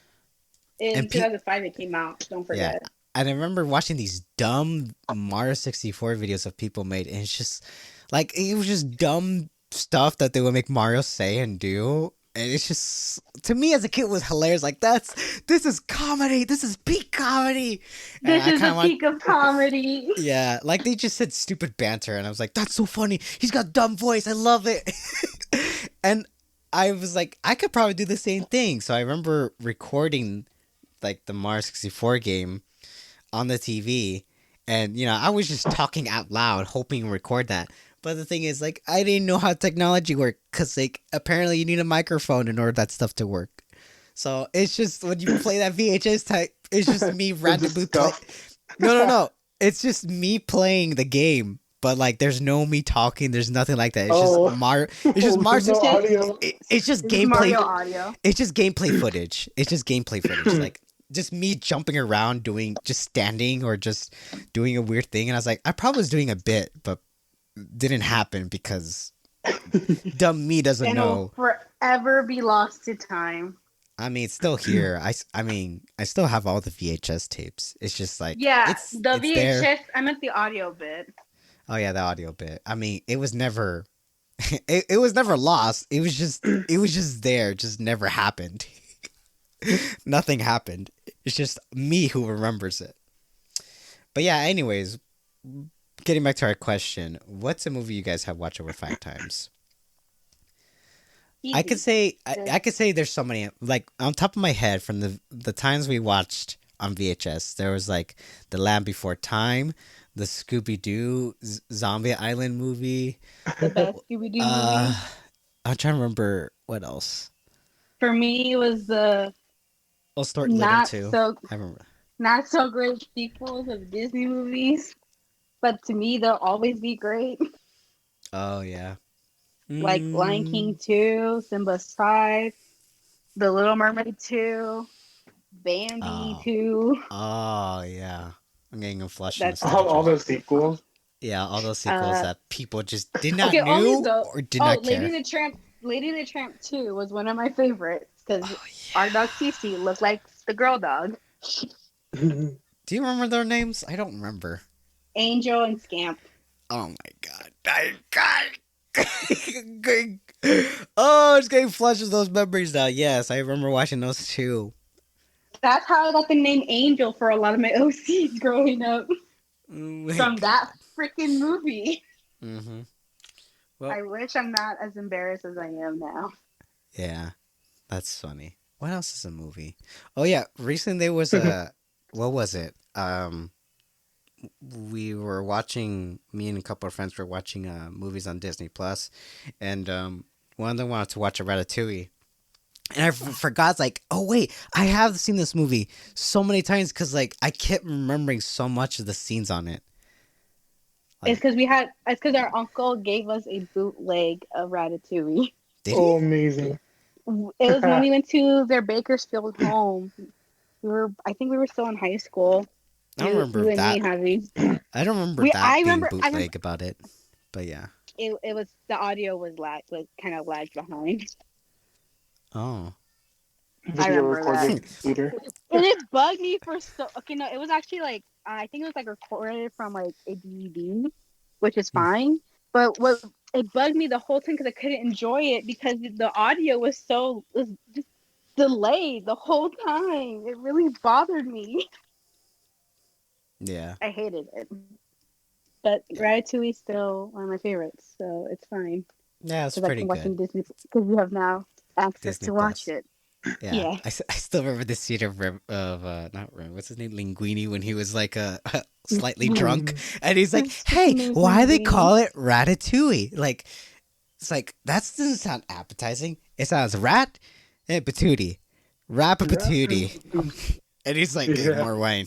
in And pe 2005. It came out. Don't Yeah. forget. And I remember watching these dumb Mario 64 videos of people made, and it's just like it was just dumb stuff that they would make Mario say and do. And it's just to me as a kid it was hilarious. Like this is comedy. This is peak comedy. And This I is kind the of want peak of comedy. yeah, like they just said stupid banter, and I was like, that's so funny. He's got dumb voice. I love it. And I was like, I could probably do the same thing. So I remember recording like the Mario 64 game on the TV, and I was just talking out loud, hoping to record that. But the thing is, like, I didn't know how technology worked because, like, apparently you need a microphone in order that stuff to work. So it's just when you play that VHS type, it's just me it randomly just play. stopped. No, no. It's just me playing the game, but like, there's no me talking. There's nothing like that. It's just Oh, Mario. It's just Mario. there's no It's just audio. It's just this is Mario gameplay. audio. It's just gameplay footage. It's just gameplay footage. Like just me jumping around, just standing or just doing a weird thing. And I was like, I probably was doing a bit, but didn't happen because dumb me doesn't And will know. forever be lost to time. I mean, it's still here. I mean, I still have all the VHS tapes. It's just like Yeah, it's the it's there. VHS. I meant the audio bit. Oh yeah, the audio bit. I mean, it was never it was never lost. It was just there. It just never happened. Nothing happened. It's just me who remembers it. But yeah, anyways, getting back to our question, what's a movie you guys have watched over 5 times? I could Easy. say I could say there's so many, like on top of my head from the times we watched on VHS. There was like The Land Before Time, the Scooby Doo Zombie Island movie. The best Scooby Doo movie. Uh, I'm trying to remember what else. For me, it was the Oh, Stuart Little not too. so I remember. not so great sequels of Disney movies, but to me they'll always be great. Oh yeah. Like Lion King Mm. 2, Simba's 5, The Little Mermaid 2, Bambi Oh. 2. Oh yeah. I'm getting a flush of That's All nostalgia. the sequels. Yeah, all those sequels uh that people just did not okay, only knew though. or did Oh, not care. Lady and the Tramp 2 was one of my favorites because Oh our dog yeah. Cece looked like the girl dog, Do you remember their names? I don't remember. Angel and Scamp. Oh my god. Oh, it's getting flushed with those memories now. Yes, I remember watching those too. That's how I got the name Angel for a lot of my OCs growing up Oh my from that god. freaking movie. Mm-hmm. Well, I wish I'm not as embarrassed as I am now. yeah, that's funny. What else is a movie? Oh yeah, recently there was a what was it? We were watching. Me and a couple of friends were watching movies on Disney Plus, and one of them wanted to watch a Ratatouille. And I forgot, like, oh wait, I have seen this movie so many times because like I kept remembering so much of the scenes on it. It's Like, because it's because our uncle gave us a bootleg of Ratatouille. did he? Oh, amazing. It was when we went to their Bakersfield home. I think we were still in high school. I don't remember You and me, that. Javi. I don't remember that I being remember bootleg about it. But yeah. it was the audio was kind of lagged behind. Oh. I Video remember that. recorded later. And it bugged me for so. Okay, no, it was actually like I think it was like recorded from like a DVD, which is fine. But what it bugged me the whole time because I couldn't enjoy it because the audio was just delayed the whole time. It really bothered me. Yeah. I hated it. But Ratatouille is still one of my favorites, so it's fine Yeah, it's because I pretty can watch good. in Disney because you have now access Disney to watch Plus. it. Yeah, Yeah. I still remember the scene of not what's his name, Linguini, when he was like slightly drunk, and he's like, His "Hey, freaking name's why they Linguini. call it Ratatouille?" Like, it's like that doesn't sound appetizing. It sounds rat and patootie, rapapatootie, and he's like getting Yeah. more wine.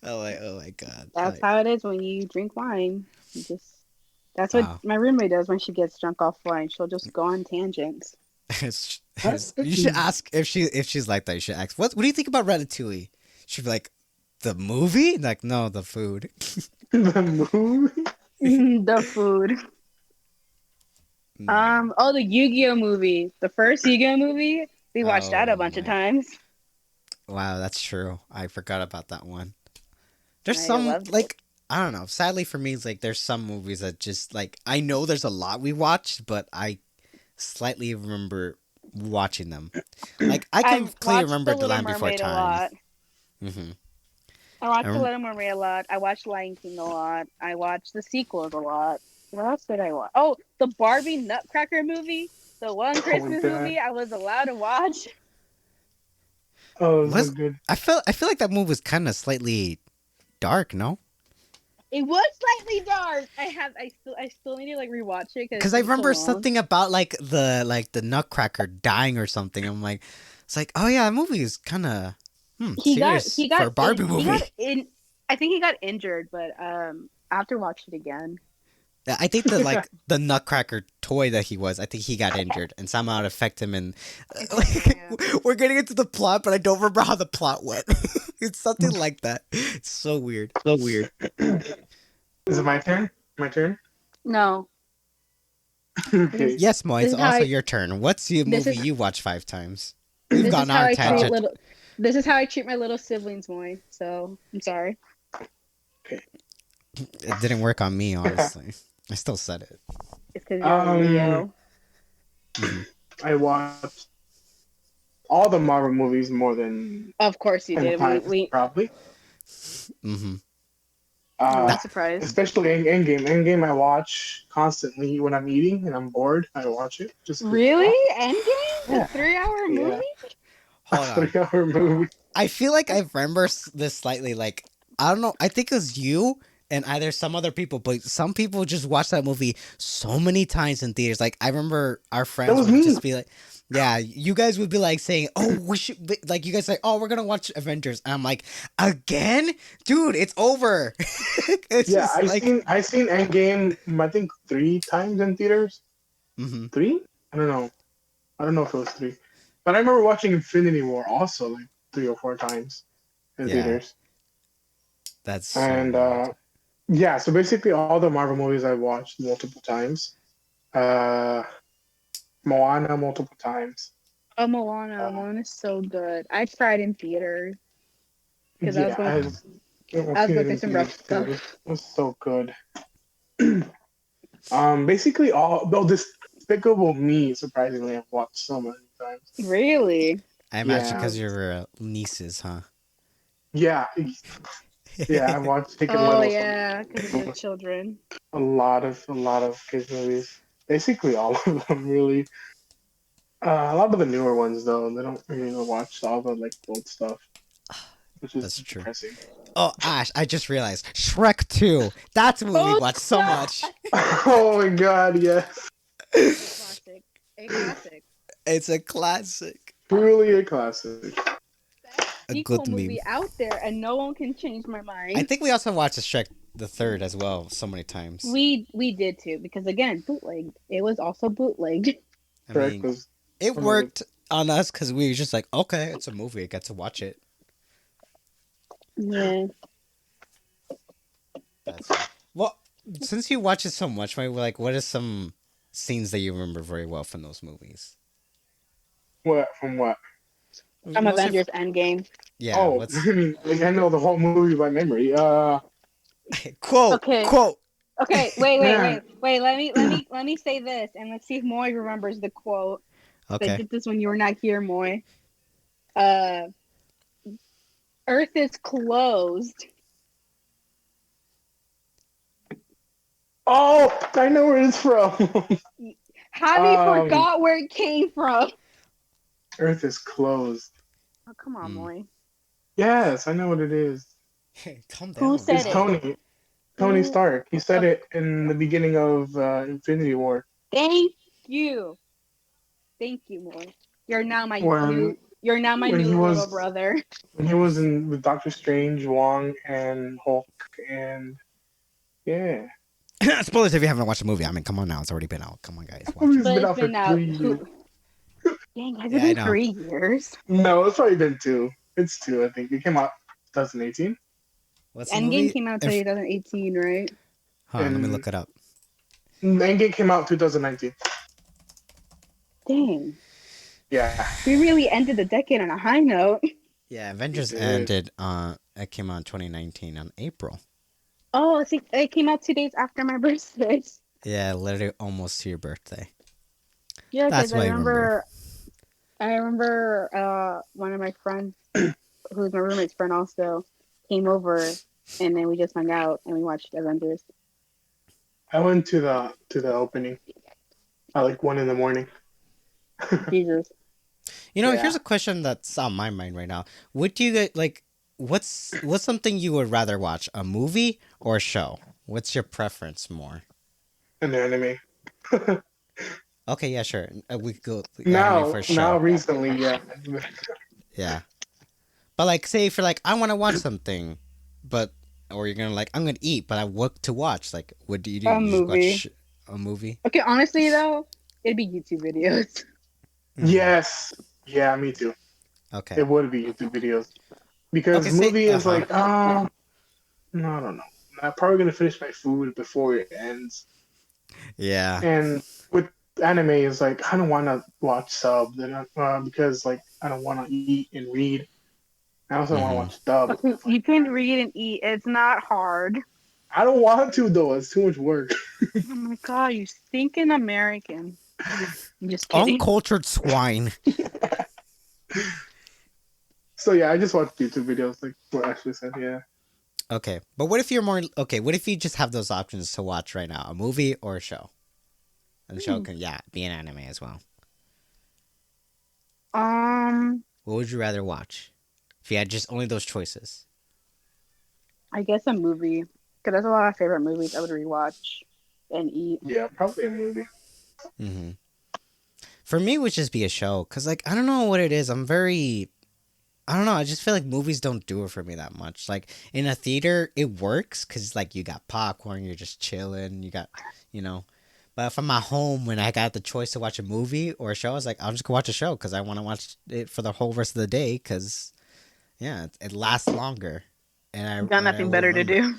Oh my god! That's how it is when you drink wine. You just that's what Wow. my roommate does when she gets drunk off wine. She'll just go on tangents. You should ask if she's like that. You should ask what do you think about Ratatouille? She'd be like, the movie? Like, no, the food. The movie? The food. Oh, the Yu-Gi-Oh movie. The first Yu-Gi-Oh movie. We watched that a Oh bunch of my! times. Wow, that's true. I forgot about that one. There's I some loved it. like I don't know. Sadly for me, it's like there's some movies that just like I know there's a lot we watched, but I slightly remember watching them. Like I can I've clearly watched remember The The Little Land Before Mermaid a Time. lot. Mm-hmm. I watched The Little Mermaid a lot. I watched Lion King a lot. I watched the sequels a lot. What else did I watch? Oh, the Barbie Nutcracker movie. The one Christmas God. movie I was allowed to watch. Oh, Was so good. I feel like that movie was kind of slightly dark, no? It was slightly dark. I still need to like rewatch it Because I it's been remember so long. something about like the Nutcracker dying or something. I'm like, it's like, oh yeah, that movie is kind of serious He got for a Barbie movie. He got in. I think he got injured, but I have to watch it again. Yeah, I think the Nutcracker toy that he was, I think he got injured and somehow it affected him. And Yeah. we're getting into the plot, but I don't remember how the plot went. It's something like that. It's so weird. So weird. Is it my turn? My turn? No, Okay. Yes, Mo, This it's is how also I- your turn. What's the this movie is- you watched 5 times? We've this gone is on how our I treat tangent. little. This is how I treat my little siblings, Moy. So I'm sorry. It didn't work on me, honestly. I still said it. It's because you're a Leo. I watched all the Marvel movies more than Of course you 10 did. times, probably. Mm-hmm. I'm Uh, not surprised. especially in Endgame. Endgame I watch constantly when I'm eating and I'm bored. I watch it. Just Really? Endgame? Yeah. A 3-hour Yeah. movie? Hold on. 3-hour movie. I feel like I remember this slightly. Like I don't know. I think it was you, and either some other people, but some people just watch that movie so many times in theaters. Like I remember our That friends was would me. just be like, "Yeah, you guys would be like saying, oh, we should,' like you guys say, oh, we're gonna watch Avengers,' and I'm like, again, dude, it's over." It's Yeah, just like, I seen Endgame. I think 3 times in theaters. hmm 3? I don't know. I don't know if it was 3, but I remember watching Infinity War also like 3 or 4 times in yeah, theaters. that's so And wild. yeah, so basically all the Marvel movies I watched multiple times. Uh, Moana multiple times. Oh, Moana. Uh, Moana's so good. I tried in theaters because yeah, I've I was seen going it through in some rough theaters too. It stuff. was so good. Basically all though Despicable Me, surprisingly, I've watched so many times. Really? I imagine Yeah, because you're nieces, huh? yeah, yeah. I watched Chicken Oh Little yeah, because of the children. a lot of kids movies. Basically all of them really. A lot of the newer ones though, they don't really watch all the like old stuff, which is That's true. depressing. Oh, Ash, I just realized Shrek 2. That's a movie we Oh, watched so much. Oh my god, yes. a classic. A classic. It's a classic. Truly a classic. Best A sequel good meme. movie out there, and no one can change my I mind. think we also watched the Shrek the third as well so many times. We did too, because again, bootlegged. It was also bootlegged. I Shrek mean, was it one of the worked on us because we were just like, okay, it's a movie. I get to watch it. Yeah. That's it. Well, since you watch it so much, maybe like, what are some scenes that you remember very well from those movies? what from what? From Mostly, Avengers Endgame. yeah. Oh, What's I mean, like, I know the whole movie by memory. quote? Okay. Quote. Okay, wait, wait, Man, wait, wait. Let me say this, and let's see if Moy remembers the quote. I Okay. did this when you were not here, Moy. Uh, Earth is closed. oh, I know where it's from. Have you forgot where it came from? Earth is closed. Oh, come on, Mm. Moy. Yes, I know what it is. Calm Who down. said It's it? Tony Who? Stark. He said it in the beginning of Infinity War Thank you. Thank you, Moy. You're now my when new. You're now my when he new little was brother. when he was in with Doctor Strange, Wong, and Hulk, and yeah, Spoilers if you haven't watched the movie. I mean, come on now. It's already been out. Come on, guys. Watch it. movie's But been it's out for been out. 3 years. Dang, has it Yeah, I been know. 3 years? No, it's probably been 2. It's 2, I think. It came out 2018. What's the Endgame movie? came out in 2018, right? Hold on, let me And look it up. Endgame came out 2019. Dang. Yeah, We really ended the decade on a high note. Yeah, Avengers did. ended. It came out in 2019 on April. Oh, I think it came out 2 days after my birthday. Yeah, literally almost to your birthday. Yeah, That's because what I remember. I remember one of my friends, who's my roommate's friend also, came over, and then we just hung out and we watched Avengers. I went to the opening at like 1 in the morning. Jesus. You know, Yeah. here's a question that's on my mind right now. Would you get like what's something you would rather watch, a movie or a show? What's your preference more? An anime. Okay, yeah, sure. We could go anime for a Now show. recently, yeah. Yeah, but like, say for like, I want to watch something, but or you're gonna like, I'm gonna eat, but I what to watch? Like, what do you do? A You just movie. watch a movie? Okay, honestly though, it'd be YouTube videos. Mhm. Yes. Yeah, me too. Okay. It would be YouTube videos. Because Okay. Say. movie is Uh-huh. like, no, I don't know. I'm probably gonna finish my food before it ends. Yeah. And with anime, it's like I don't want to watch sub because like I don't want to eat and read. I also don't want to watch dub. You can read and eat. It's not hard. I don't want to though. It's too much work. Oh my god, you stinking American. I'm just kidding. Uncultured swine. So yeah, I just watch YouTube videos like what Ashley said. Yeah. Okay, but what if you're more okay? What if you just have those options to watch right now, a movie or a show? And the show can be an anime as well. What would you rather watch if you had just only those choices? I guess a movie. Because there's a lot of favorite movies I would rewatch and eat. Yeah, probably a movie. Hmm. For me, it would just be a show. Cause like I don't know what it is. I don't know. I just feel like movies don't do it for me that much. Like in a theater, it works because like you got popcorn, you're just chilling, you got, you know. But if I'm at home when I got the choice to watch a movie or a show, I was like, I'll just go watch a show because I want to watch it for the whole rest of the day. Because yeah, it lasts longer, and Got I nothing will better to remember. do.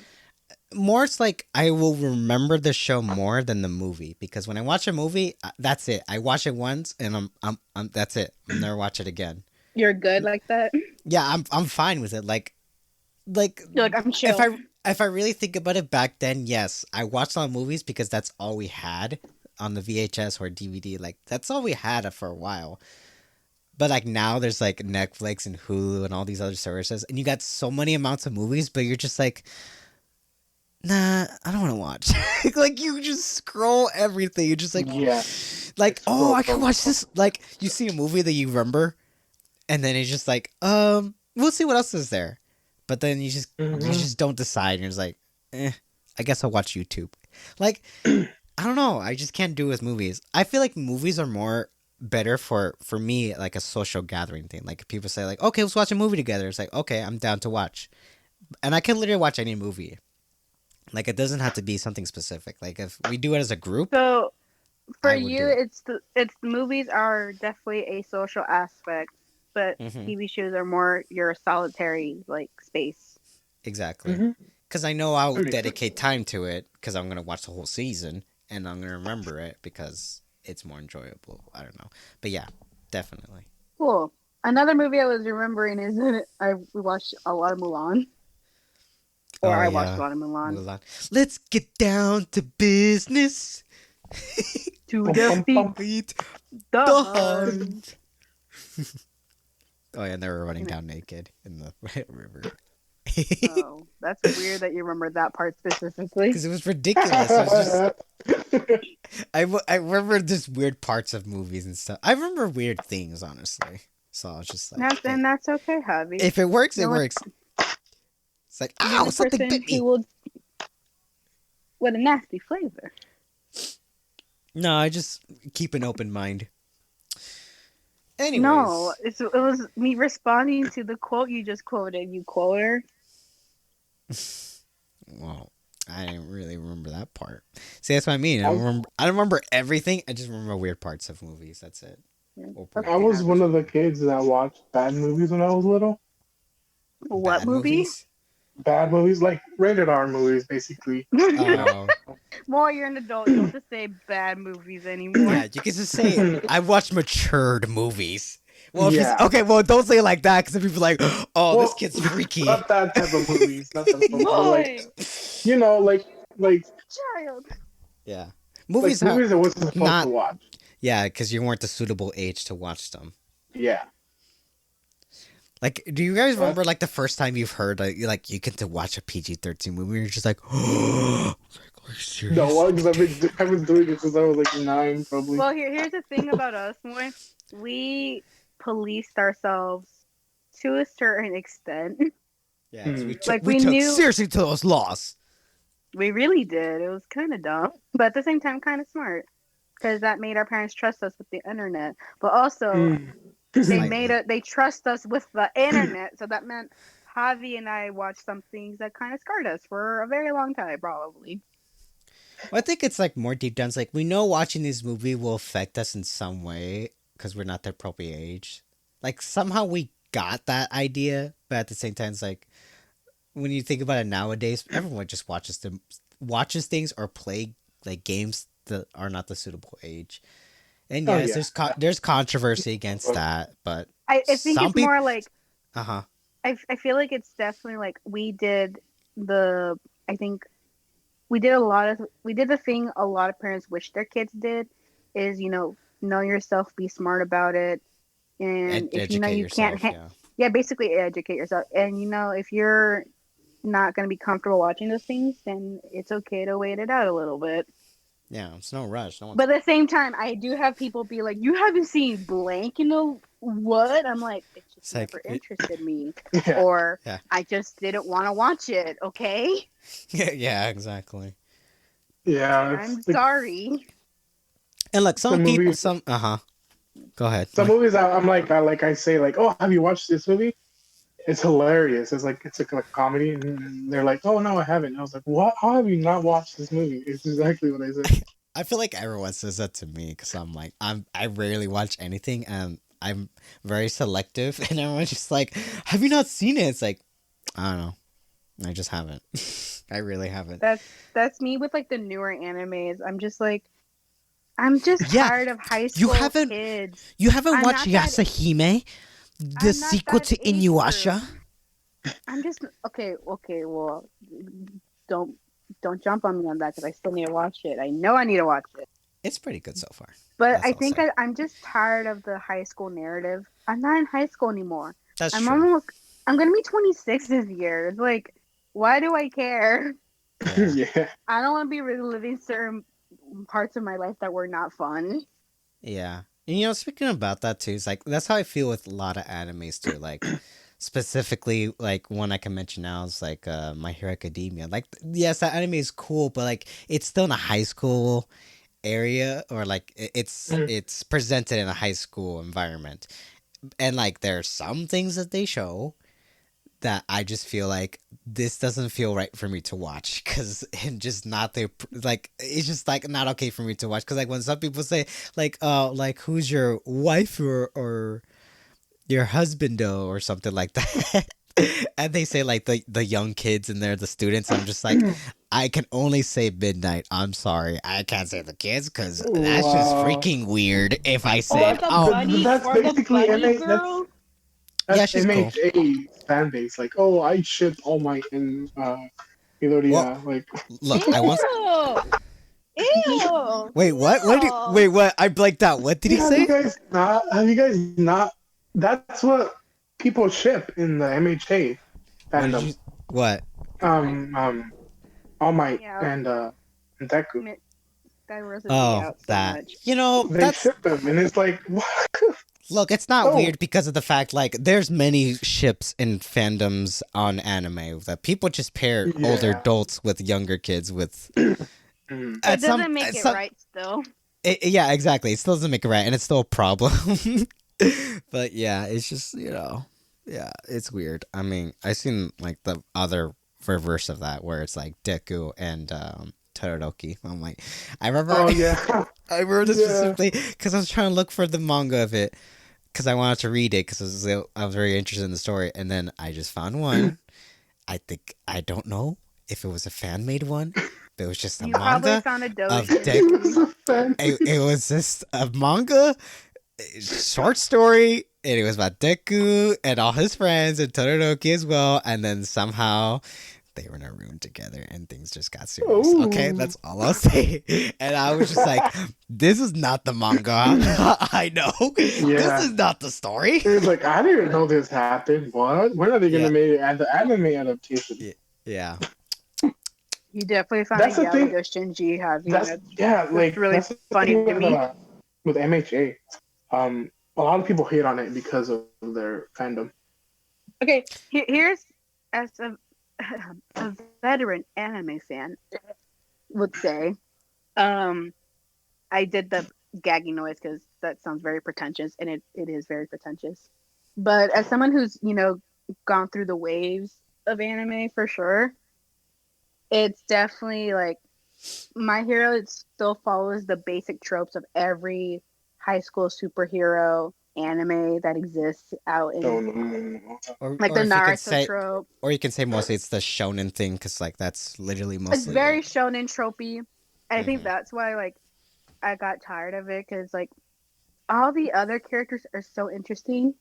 More, it's like I will remember the show more than the movie because when I watch a movie, that's it. I watch it once and I'm that's it. I'll never watch it again. You're good like that. Yeah, I'm fine with it. Like You're like, I'm if chill. if I really think about it back then, yes, I watched all movies because that's all we had on the VHS or DVD. Like that's all we had for a while. But like now there's like Netflix and Hulu and all these other services and you got so many amounts of movies, but you're just like, nah, I don't want to watch. Like you just scroll everything. You're just Yeah. like, oh, Scroll, I can scroll, watch scroll. this. Like you see a movie that you remember and then it's just like, we'll see what else is there. But then you Mhm. just don't decide. You're just like, I guess I'll watch YouTube. Like, I don't know. I just can't do it with movies. I feel like movies are more better for me like a social gathering thing. Like people say like, okay, let's watch a movie together. It's like, okay, I'm down to watch, and I can literally watch any movie. Like it doesn't have to be something specific. Like if we do it as a group, So for I would you, do it. it's movies are definitely a social aspect, but Hmm. TV shows are more your solitary like space. Exactly. Mhm. Because I know I'll That makes sense. dedicate time to it because I'm gonna watch the whole season and I'm gonna remember it because it's more enjoyable. I don't know, but yeah, definitely. Cool. Another movie I was remembering is we watched a lot of Mulan, or Oh I watched a yeah, lot of Mulan. Mulan. Let's get down to business. To Bum, bum, defeat bum. Beat the the Hun. hunt. Oh yeah, and they were running down naked in the river. Oh, that's weird that you remember that part specifically. Because it was ridiculous. It was just I remember just weird parts of movies and stuff. I remember weird things, honestly. So I was just like, And that's okay, Javi. if it works, it You're works. It's like, the ow, only something person bit me. who will with a nasty flavor. No, I just keep an open mind. Anyways, No, it was me responding to the quote you just quoted. You quote her. well, I didn't really remember that part. See, that's what I mean. I- I don't remember everything. I just remember weird parts of movies. That's it. Or Okay. I was parts. one of the kids that watched bad movies when I was little. What Bad movie? movies? Bad movies, like rated R movies, basically. Oh, Well, you're an adult. You don't have to say bad movies anymore. yeah. You can just say I watch matured movies. Well, if Yeah. okay. Well, don't say it like that because people are like, oh, this Well, kid's freaky. Not that type of movies. Not that type of movies. Like, Boy, you know, like child. Yeah, movies movies are I wasn't supposed not- to watch. yeah, because you weren't the suitable age to watch them. Yeah. Like, do you guys remember like the first time you've heard like you get to watch a PG-13 movie and you're just like, oh, are you serious? No, because I've been doing it since I was like 9, probably. Well, here's the thing about us, Moy. We policed ourselves to a certain extent. Yeah, 'cause we, Like, we we took knew- seriously to those laws. We really did. It was kind of dumb, but at the same time, kind of smart, because that made our parents trust us with the internet. But also, Mm. they Slightly. they trust us with the internet, so that meant Javi and I watched some things that kind of scarred us for a very long time, probably. Well, I think it's like more deep down. It's like we know watching these movies will affect us in some way because we're not the appropriate age. Like somehow we got that idea, but at the same time, it's like when you think about it nowadays, everyone just watches things or play like games that are not the suitable age. And Oh, yes, yeah. there's controversy against that, but I think Some it's more like uh-huh. I feel like it's definitely like we did the I think we did the thing a lot of parents wish their kids did is know yourself, be smart about it, and if you know Educate you yourself, can't yeah. yeah, basically educate yourself, and if you're not going to be comfortable watching those things, then it's okay to wait it out a little bit. Yeah, it's no rush. No one's But at the same time, I do have people be like, you haven't seen blank in a what? I'm like, it It's just like never interested me, Yeah. or Yeah. I just didn't want to watch it. Okay, yeah, exactly. Yeah. I'm It's like sorry. And like some some people, movies. some go ahead. Some movies I'm like I say like, oh, have you watched this movie? It's hilarious. It's like a comedy, and they're like, oh no, I haven't. And I was like, what? How have you not watched this movie? It's exactly what I said. I feel like everyone says that to me because I'm like I rarely watch anything and I'm very selective, and everyone's just like, "Have you not seen it?" It's like I don't know. I just haven't. I really haven't. That's me with like the newer animes. I'm just Yeah, tired of high you school haven't kids. you haven't I'm watched not that. Yasahime, the I'm not sequel that to age Inuyasha. group. I'm just okay. Okay, well, don't don't jump on me on that because I still need to watch it. I know I need to watch it, It's pretty good so far. but That's I all I'll think say. I'm just tired of the high school narrative. I'm not in high school anymore. That's I'm true. almost. I'm gonna be 26 this year. It's like, why do I care? Yeah. Yeah. I don't want to be reliving certain parts of my life that were not fun. Yeah. And speaking about that too, it's like that's how I feel with a lot of animes too. Like specifically like one I can mention now is like My Hero Academia. Like yes, that anime is cool, but like it's still in a high school area or like it's presented in a high school environment. And like there are some things that they show that I just feel like this doesn't feel right for me to watch because it's just not the like it's just like not okay for me to watch because like when some people say like who's your wife or your husband or something like that and they say like the young kids and they're the students, I'm just like I can only say Midnight. I'm sorry, I can't say the kids because that's just Wow. freaking weird if I Or said the oh bunny, That's or the basically bunny MA. girl. yeah That's she's cool. MHA fan base. Like, oh, I ship All Might and Well, Midoriya. Like, look, I once Ew! Ew! wait No! wait what I blanked out. What did he have you say? guys not? Have you guys not? That's what people ship in the MHA What did fandom. you what? All Might Yeah. and Deku. That grosses me Oh, out so that. much. They That's ship them, and it's like, what? look, it's not Oh. weird because of the fact like there's many ships in fandoms on anime that people just pair older Yeah. adults with younger kids with Mm. It doesn't make it right still. Yeah, exactly. It still doesn't make it right and it's still a problem. But yeah, it's just, yeah, it's weird. I mean, I seen like the other reverse of that where it's like Deku and Todoroki. I'm like, I remember Oh yeah. I remember this Yeah. specifically because I was trying to look for the manga of it because I wanted to read it because I was very interested in the story, and then I just found one. I don't know if it was a fan made one, but it was just a You probably manga. found a of doji. Deku. It was just a manga, short story, and it was about Deku and all his friends and Todoroki as well, and then somehow they were in a room together and things just got serious. Ooh. Okay, that's all I'll say. And I was just like, this is not the manga. I know. Yeah. This is not the story. It was like, I didn't know this happened. What? When are they gonna Yeah. make it as the anime adaptation? Yeah. You definitely found That's a the thing- Galaga Shinji having That's it. like really that's the funny thing to me. with MHA. A lot of people hate on it because of their fandom. Okay, here's as a veteran anime fan would say, I did the gagging noise because that sounds very pretentious, and it is very pretentious. But as someone who's gone through the waves of anime for sure, it's definitely like My Hero. It still follows the basic tropes of every high school superhero anime that exists out in No. Or, like or the if you could Naruto say, trope. or you can say mostly it's the shonen thing because like that's literally mostly It's very it. shonen tropey. And I think Mhm. that's why like I got tired of it because like all the other characters are so interesting,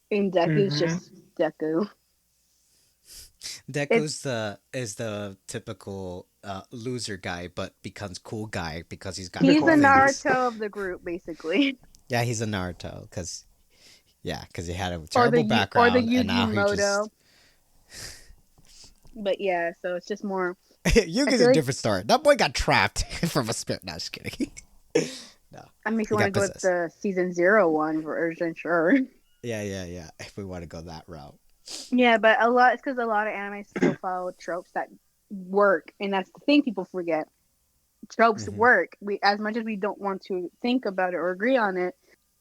and Deku's Mhm. just Deku. Deku's is the typical loser guy, but becomes cool guy because he's got He's cool the things. Naruto of the group, basically, Yeah, he's a Naruto because he had a or terrible the background Yuji and now he Moto. But yeah, so it's just more. just Yugi's feel a like- different story. That boy got trapped from a spirit. No, just kidding. No, I mean, if you he want to got go with possessed. the season 0 version, sure. Yeah. If we want to go that route. Yeah, but it's because a lot of anime still follow tropes that work, and that's the thing people forget. Tropes Hmm. work. We, as much as we don't want to think about it or agree on it,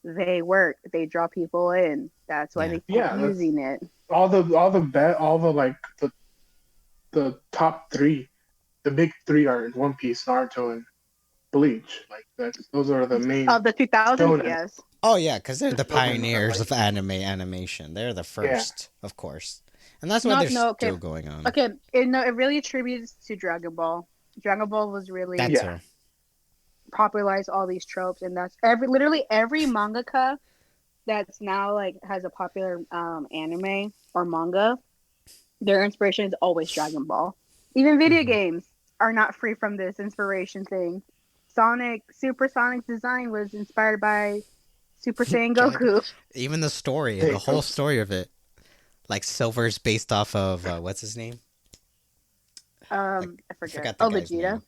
they work. They draw people in. That's why Yeah. they keep Yeah, that's using it. all the like the top three, the big three are One Piece, Naruto, and Bleach. Like that's those are the main Of the 2000s, shonen. yes. Oh yeah, because they're The the shonen that I pioneers like. of anime animation. They're the Yeah. first, of course, and that's why No, they're no, okay, still going on. okay. No, it really attributes to Dragon Ball. Dragon Ball was That really Yeah. too. popularized all these tropes, and that's literally every mangaka that's now like has a popular anime or manga. Their inspiration is always Dragon Ball. Even video Hmm. games are not free from this inspiration thing. Super Sonic's design was inspired by Super Saiyan Dragon. Goku. Even the story, the Take whole those. story of it, like Silver's based off of what's his name? Like I I forget. forgot the Oh, guy's Vegeta. name.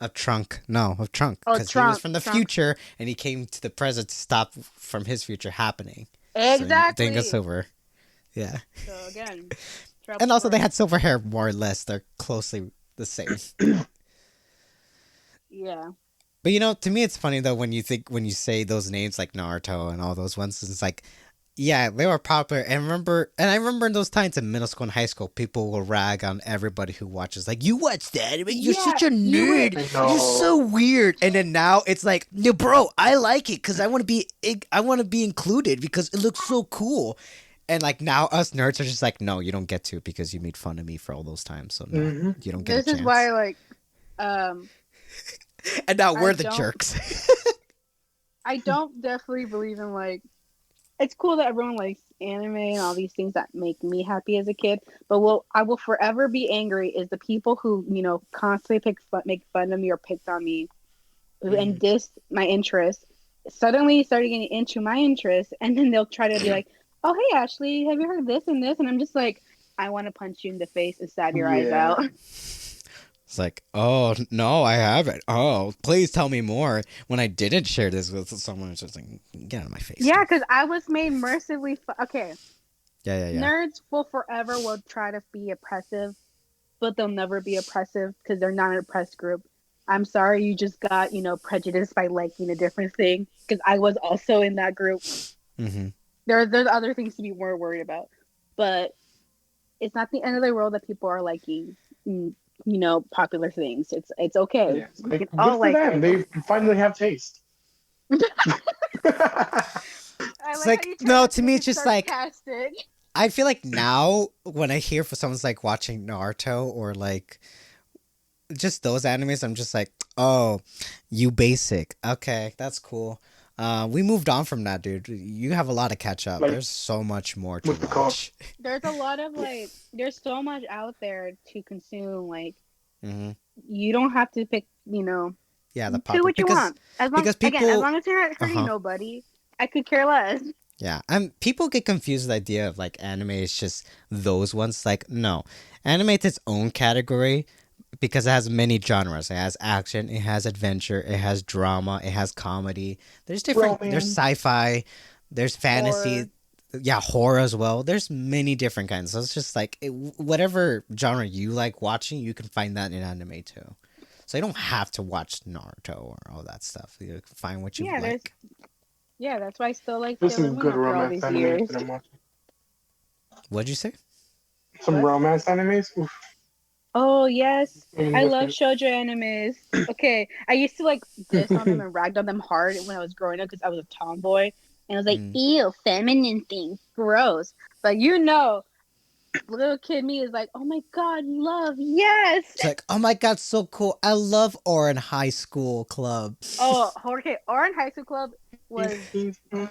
Of Trunk. No, of Trunk. Oh, Because he was Trunk. from the Trunk. future and he came to the present to stop from his future happening. So then got Exactly. silver. Yeah. So again, tropes And also they work. had silver hair more or less. They're closely the same. Yeah. But to me it's funny though when you say those names like Naruto and all those ones, it's like yeah, they were popular. And I remember in those times in middle school and high school, people will rag on everybody who watches. Like, you watch that? I mean, you're Yeah, such a you were. nerd. I You're so know. weird. And then now it's like, no, bro, I like it because I want to be included because it looks so cool. And like now, us nerds are just like, no, you don't get to because you made fun of me for all those times. So no, Hmm. you don't get a This is why, chance. like, um, And now I we're the don't. jerks. I don't definitely believe in like. It's cool that everyone likes anime and all these things that make me happy as a kid. But what I will forever be angry is the people who constantly make fun of me or picked on me and Mhm. diss my interest. Suddenly started getting into my interest, and then they'll try to be like, "Oh, hey, Ashley, have you heard this and this?" And I'm just like, I want to punch you in the face and stab your eyes Yeah. out. It's like, oh no, I haven't. Oh, please tell me more. When I didn't share this with someone, it's just like, get out of my face, Yeah, dude. because I was made mercifully. Okay, Yeah. nerds will try to be oppressive, but they'll never be oppressive because they're not an oppressed group. I'm sorry, you just got prejudiced by liking a different thing because I was also in that group. Mm-hmm. There's other things to be more worried about, but it's not the end of the world that people are liking, popular things. It's okay. Yeah. We can Like good all for like them. it. They finally have taste. I It's like how like, you try no, not to to me, make it's it just like, sarcastic. I feel like now when I hear for someone's like watching Naruto or like just those animes, I'm just like, oh, you basic. Okay, that's cool. We moved on from that, dude. You have a lot to catch up. Like There's so much more to with the co watch. There's a lot of there's so much out there to consume. Like, Hmm. you don't have to pick, Yeah, the do popular what you want. because As people. long as you're not Uh hurting huh. nobody, I could care less. Yeah, and people get confused with the idea of like anime is just those ones. Like, no, anime is its own category because it has many genres. It has action, it has adventure, it has drama, it has comedy. There's romance. sci-fi, there's Or fantasy, yeah, horror as well. There's many different kinds. So it's just like whatever genre you like watching, you can find that in anime too. So you don't have to watch Naruto or all that stuff. You can find what you yeah, like. that's why I still like There's Sailor some Moon good after all romance these animes years. that I'm watching. What'd you say? Some What? romance animes. Oof, Oh yes, even I with love the- shoujo animes. Okay, I used to like diss on them and ragged on them hard when I was growing up because I was a tomboy and I was like, Mm. "Ew, feminine things, gross." But little kid me is like, "Oh my god, love, yes!" It's like, oh my god, so cool. I love Oran High School Club. Oh, okay. Orange High School Club was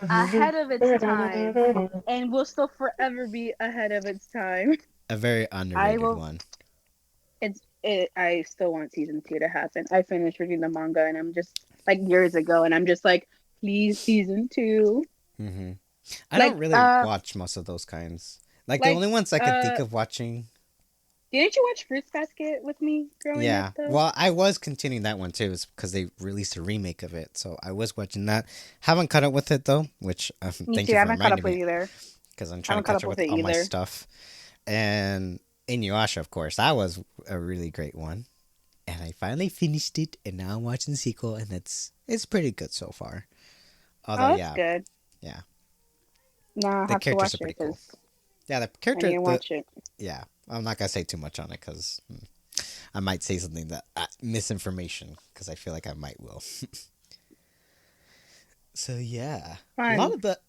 ahead of its time and will still forever be ahead of its time. A very I underrated will. one. I still want season 2 to happen. I finished reading the manga and I'm just like years ago, and I'm just like, please, season 2. Hmm. I don't Like, really watch most of those kinds. Like the like, only ones I can think of watching. Didn't you watch Fruits Basket with me growing up Yeah. though? Well, I was continuing that one too, because they released a remake of it. So I was watching that. Haven't caught up with it though, which Me thank too. you I for haven't caught reminding up with me, either. because I'm I trying to haven't caught catch up up with with it all my either. stuff. And Inuyasha, of course, that was a really great one. And I finally finished it, and now I'm watching the sequel, and it's pretty good so far. Although, Oh, that's yeah, good. yeah, Now I the have to characters are watch it pretty cool. because Yeah, the I need character, to watch it. yeah, I'm not gonna say too much on it because I might say something that misinformation, because I feel like I might will. So yeah, a lot Fun. of the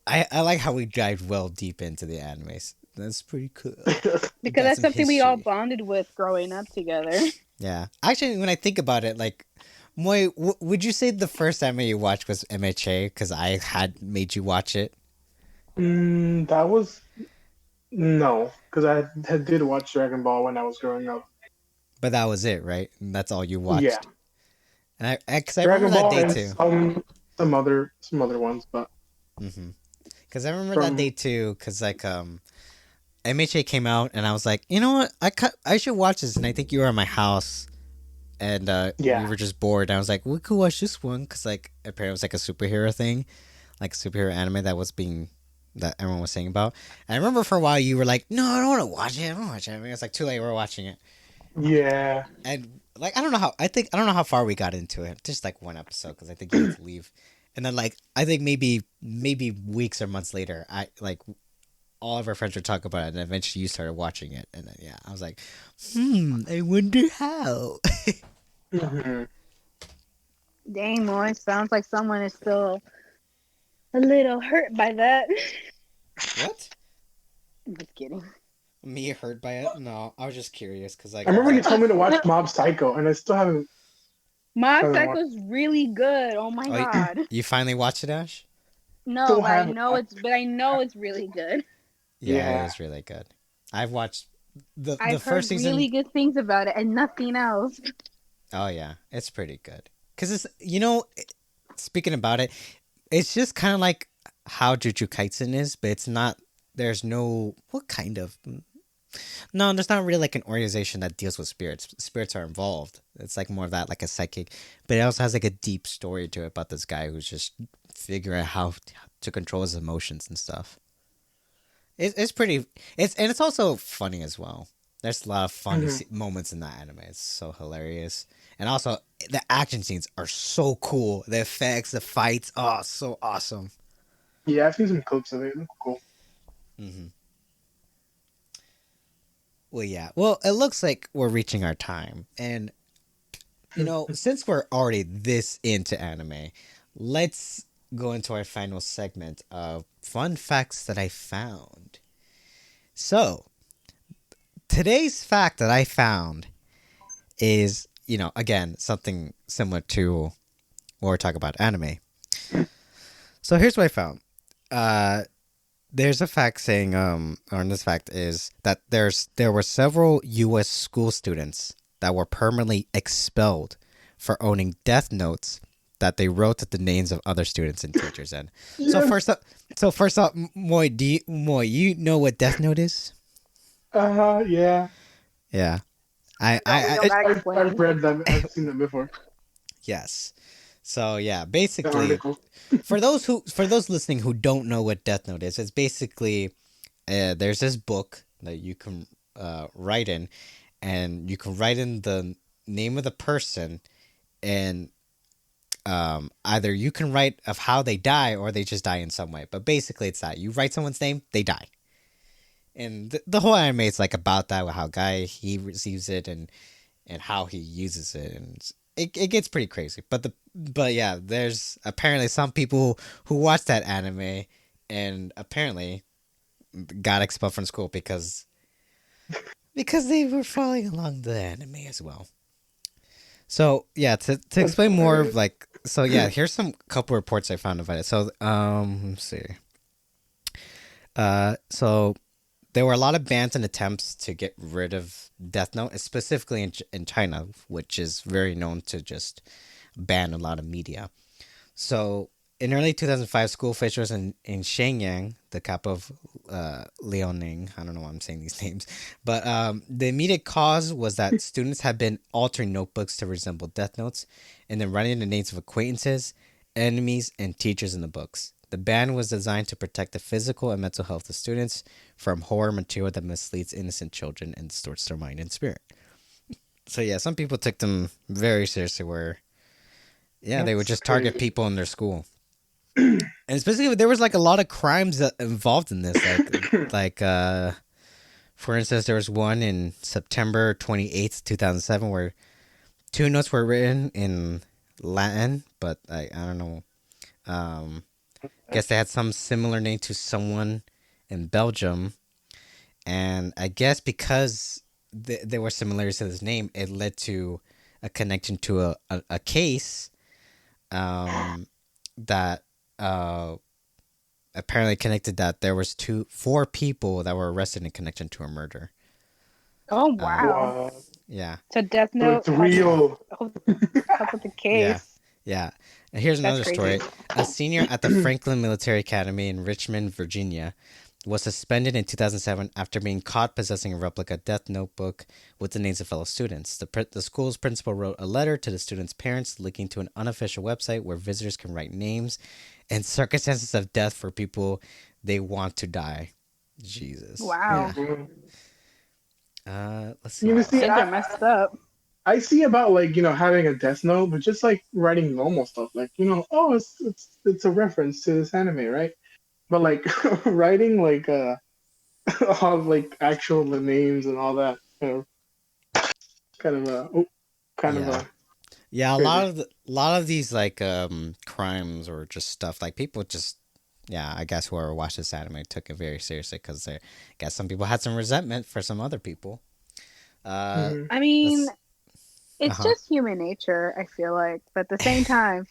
I like how we dived well deep into the animes. That's pretty cool. We Because got that's some something we all history. bonded with growing up together. Yeah, actually, when I think about it, like, Moy, would you say the first anime you watched was MHA? Because I had made you watch it. That was no, because I had did watch Dragon Ball when I was growing up. But that was it, right? And that's all you Yeah, watched. And because I remember Dragon that Ball day and too. some other ones, but Because I remember that from day too. Because like MHA came out, and I was like, you know what, I should watch this. And I think you were at my house, and we yeah, were just bored. And I was like, we could watch this one, because like apparently it was like a superhero thing, like a superhero anime that everyone was saying about. And I remember for a while you were like, no, I don't want to watch it. I don't want to watch it. I mean, it's like too late. We're watching it. yeah. And like I don't know how far we got into it. Just like one episode, because I think you had to leave. And then like I think maybe weeks or months later, I like all of our friends were talking about it, and eventually you started watching it. And then, yeah, I was like, I wonder how. hmm Dang, boy, sounds like someone is still a little hurt by that. What? I'm just kidding. Me hurt by it? No, I was just curious, because like I I was remember you like, told me to watch Mob Psycho, and I still Mob haven't watched. Psycho's really good. Oh my oh, god. you finally watched it, Ash? No, Still but I haven't. know it's really good. Yeah, it Yeah, is really good. I've watched the I've first heard season. really good things about it and nothing else. Oh yeah, it's pretty good. Cause it's speaking about it, it's just kind of like how Jujutsu Kaisen is, but it's not. There's no what kind of. No, there's not really like an organization that deals with spirits. Spirits are involved. It's like more of that, like a psychic, but it also has like a deep story to it about this guy who's just figuring out how to control his emotions and stuff. It's pretty. It's also funny as well. There's a lot of funny hmm moments in that anime. It's so hilarious, and also the action scenes are so cool. The effects, the fights, oh, so awesome. yeah. I've seen some clips of it. It looks cool. hmm Well, yeah. Well, it looks like we're reaching our time, and since we're already this into anime, let's go into our final segment of fun facts that I found. So, today's fact that I found is, again, something similar to when we're talking about anime. So, here's what I found. There's a fact saying, or this fact is that there were several U.S. school students that were permanently expelled for owning death notes that they wrote the names of other students and teachers in. So Yes. first up, Moy, you know what death note is? Yeah. Yeah, We don't gotta I've explain. read them. I've seen them before. yes. So yeah, The basically, article. for those listening who don't know what Death Note is, it's basically there's this book that you can write in, and you can write in the name of the person, and either you can write of how they die or they just die in some way. But basically, it's that you write someone's name, they die, and the whole anime is like about that, how guy he receives it and how he uses it, and it gets pretty crazy. But yeah, there's apparently some people who watch that anime and apparently got expelled from school because they were following along the anime as well. So yeah, to That's explain more of hilarious. like, so yeah, here's some couple reports I found about it. So let's see. So there were a lot of bans and attempts to get rid of Death Note, specifically in China, which is very known to just ban a lot of media. So in early 2005, school officials in Shenyang, the capital of Liaoning, I don't know why I'm saying these names, but the immediate cause was that students had been altering notebooks to resemble death notes and then writing the names of acquaintances, enemies, and teachers in the books. The ban was designed to protect the physical and mental health of students from horror material that misleads innocent children and distorts their mind and spirit. So yeah, some people took them very seriously where they would That's just target crazy. people in their school. And especially there was like a lot of crimes that involved in this. For instance, there was one in September 28th, 2007 where two notes were written in Latin, but I don't know. Guess they had some similar name to someone in Belgium. And I guess because there were similarities to this name, it led to a connection to a case that apparently connected that there was four people that were arrested in connection to a murder. Oh wow! Wow. Yeah, So Death So Note it's real. help with the case. yeah. And here's That's another crazy. story. A senior at the Franklin Military Academy in Richmond, Virginia, was suspended in 2007 after being caught possessing a replica Death Notebook with the names of fellow students. The school's principal wrote a letter to the students' parents linking to an unofficial website where visitors can write names and circumstances of death for people they want to die. Jesus. Wow, Let's see. You what see, kids are messed up. I see about like having a death note, but just like writing normal stuff, like oh it's a reference to this anime, right? But like writing like all like actual the names and all that, kind of a Yeah, a crazy. lot of these like crimes or just stuff like people just I guess whoever watched this anime took it very seriously because I guess some people had some resentment for some other people. Uh, Mhm. I mean, let's it's uh-huh. just human nature. I feel like, but at the same time,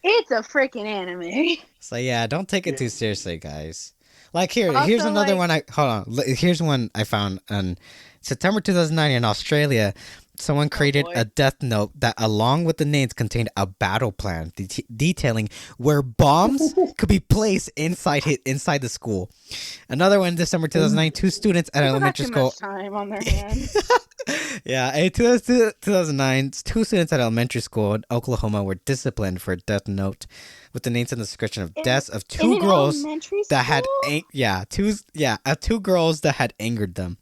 it's a freaking anime. So yeah, don't take it too Yeah. seriously, guys. Like here's Also, another like, one. Hold on. Here's one I found on September 2009 in Australia. Someone oh created a boy, death note that, along with the names, contained a battle plan detailing where bombs could be placed inside the school. Another one, December 2009, two students at people got elementary too much school. time on their hands. Yeah, in 2009, two students at elementary school in Oklahoma were disciplined for a death note with the names and description of In deaths of in two an girls elementary that school. had two girls that had angered them.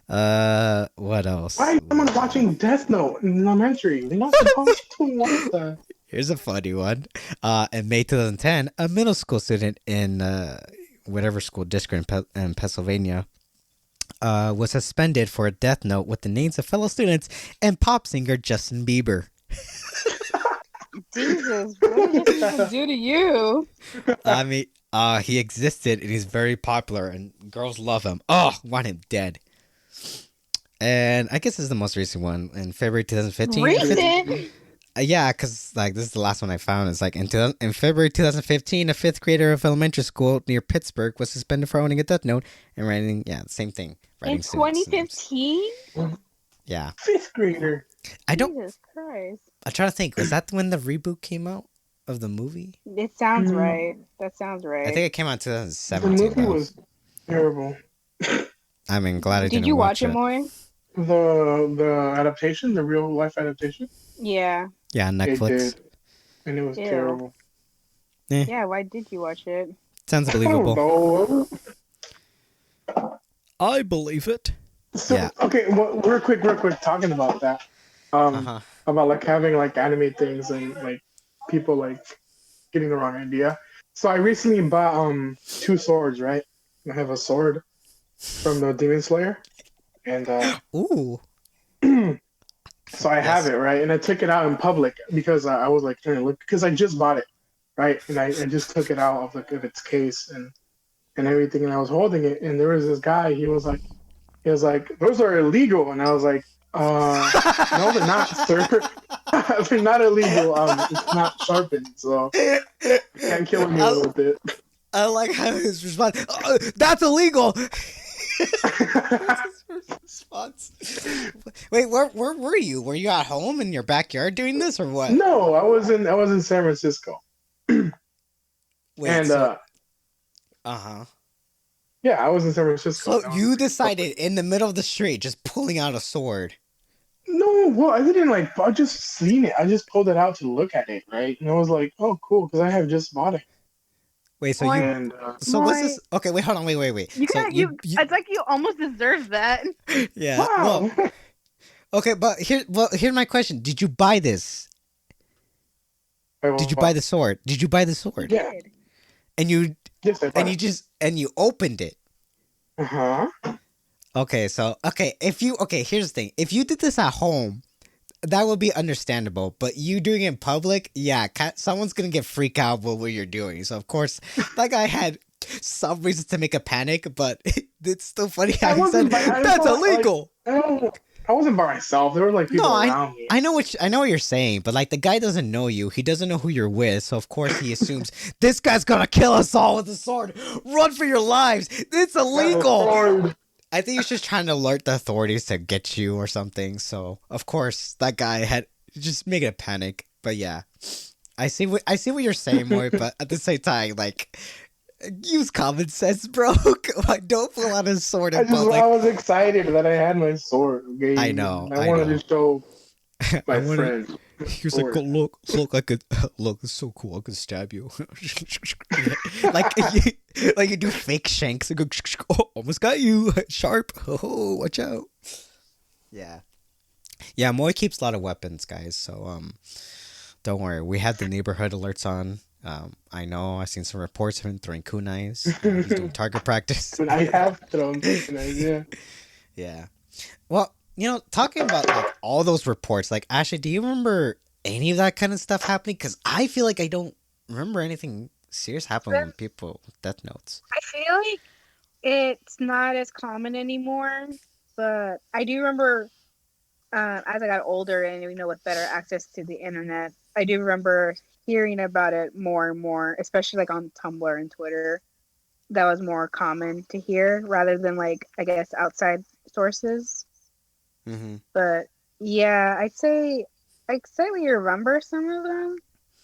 What Why else? is someone watching Death Note in elementary? They're not supposed to watch that. Here's a funny one. In May 2010, a middle school student in whatever school district in Pennsylvania was suspended for a death note with the names of fellow students and pop singer Justin Bieber. Jesus, what did these people do to you? I mean, he existed and he's very popular and girls love him. Oh, want him dead. And I guess this is the most recent one in February 2015. Recent. Yeah, because like this is the last one I found. It's like in February 2015, a fifth grader of elementary school near Pittsburgh was suspended for owning a death note and writing, the same thing, writing In students' names. 2015? Yeah, Fifth grader. I don't. Jesus Christ. I'm trying to think. Was that when the reboot came out of the movie? It sounds Mm. right. That sounds I right. think it came out in The 2017 movie though. was terrible. I mean, glad I Did didn't you watch watch it it. more? The adaptation, the real life adaptation, Yeah. Yeah, on it Netflix. did, and it was Ew. terrible. Yeah, why did you watch it? Sounds I don't believable. know. I believe it. So Yeah. okay, well, real quick, talking about that, Uh huh. about like having like anime things and like people like getting the wrong idea. So I recently bought two swords, right? I have a sword from the Demon Slayer, and Ooh. so I have Yes. it, right? And I took it out in public because I was like trying to look because I just bought it, right? And I just took it out of its case and everything, and I was holding it, and there was this guy. He was like, those are illegal, and I was like, no, they're not, sir. They're not illegal. It's not sharpened, so can't kill me with it. I like how his response. That's illegal. Response. Wait, where were you? Were you at home in your backyard doing this or what? No, I was in San Francisco. Wait, And so uh-huh. yeah, I was in San Francisco. So And I was you in decided in the middle of the street just pulling out a sword. No, well, I didn't like. I just seen it. I just pulled it out to look at it, right? And I was like, "Oh, cool," because I have just bought it. Wait, so you Boy, And so what's boy, this? Okay, wait, hold on, wait. you So got you. It's like you almost deserve that. yeah. Well, wow, okay, but here's my question. Did you buy this? Did you buy the sword? Did you buy the You sword? yeah, did. And you yes, I bought it. you opened it. Uh huh. Okay, so here's the thing. If you did this at home, that would be understandable. But you doing it in public, yeah, someone's gonna get freaked out with what you're doing. So of course, that guy had some reasons to make a panic, but it's still funny how I he said wasn't by. I that's felt like illegal. I don't. I wasn't by myself. There were like No, people around me. I know I know what you're saying, but like the guy doesn't know you. He doesn't know who you're with, so of course he assumes this guy's gonna kill us all with a sword. Run for your lives! It's illegal. Sword. I think he's just trying to alert the authorities to get you or something. So of course that guy had just make it a panic. But yeah, I see what you're saying, Moy. But at the same time, like use common sense, bro. Like, don't pull out a sword in I public. was excited that I had my sword. Okay, I know, and I I wanted know. to show I my wanted. friend. He was like, oh, look, I could, look, it's so cool, I could stab you. like, like you do fake shanks and go, oh, almost got you, sharp. Oh, watch out. Yeah, yeah. Moy keeps a lot of weapons, guys. So don't worry. We had the neighborhood alerts on. I know. I've seen some reports of him throwing kunais. He's doing target practice. And I have thrown an idea. Yeah. Well, talking about like all those reports, like Ashley, do you remember any of that kind of stuff happening? Because I feel like I don't remember anything serious happening with people with death notes. I feel like it's not as common anymore, but I do remember as I got older and with better access to the internet, I do remember hearing about it more and more, especially like on Tumblr and Twitter. That was more common to hear rather than like I guess outside sources. Mm-hmm. But yeah, I certainly remember some of them,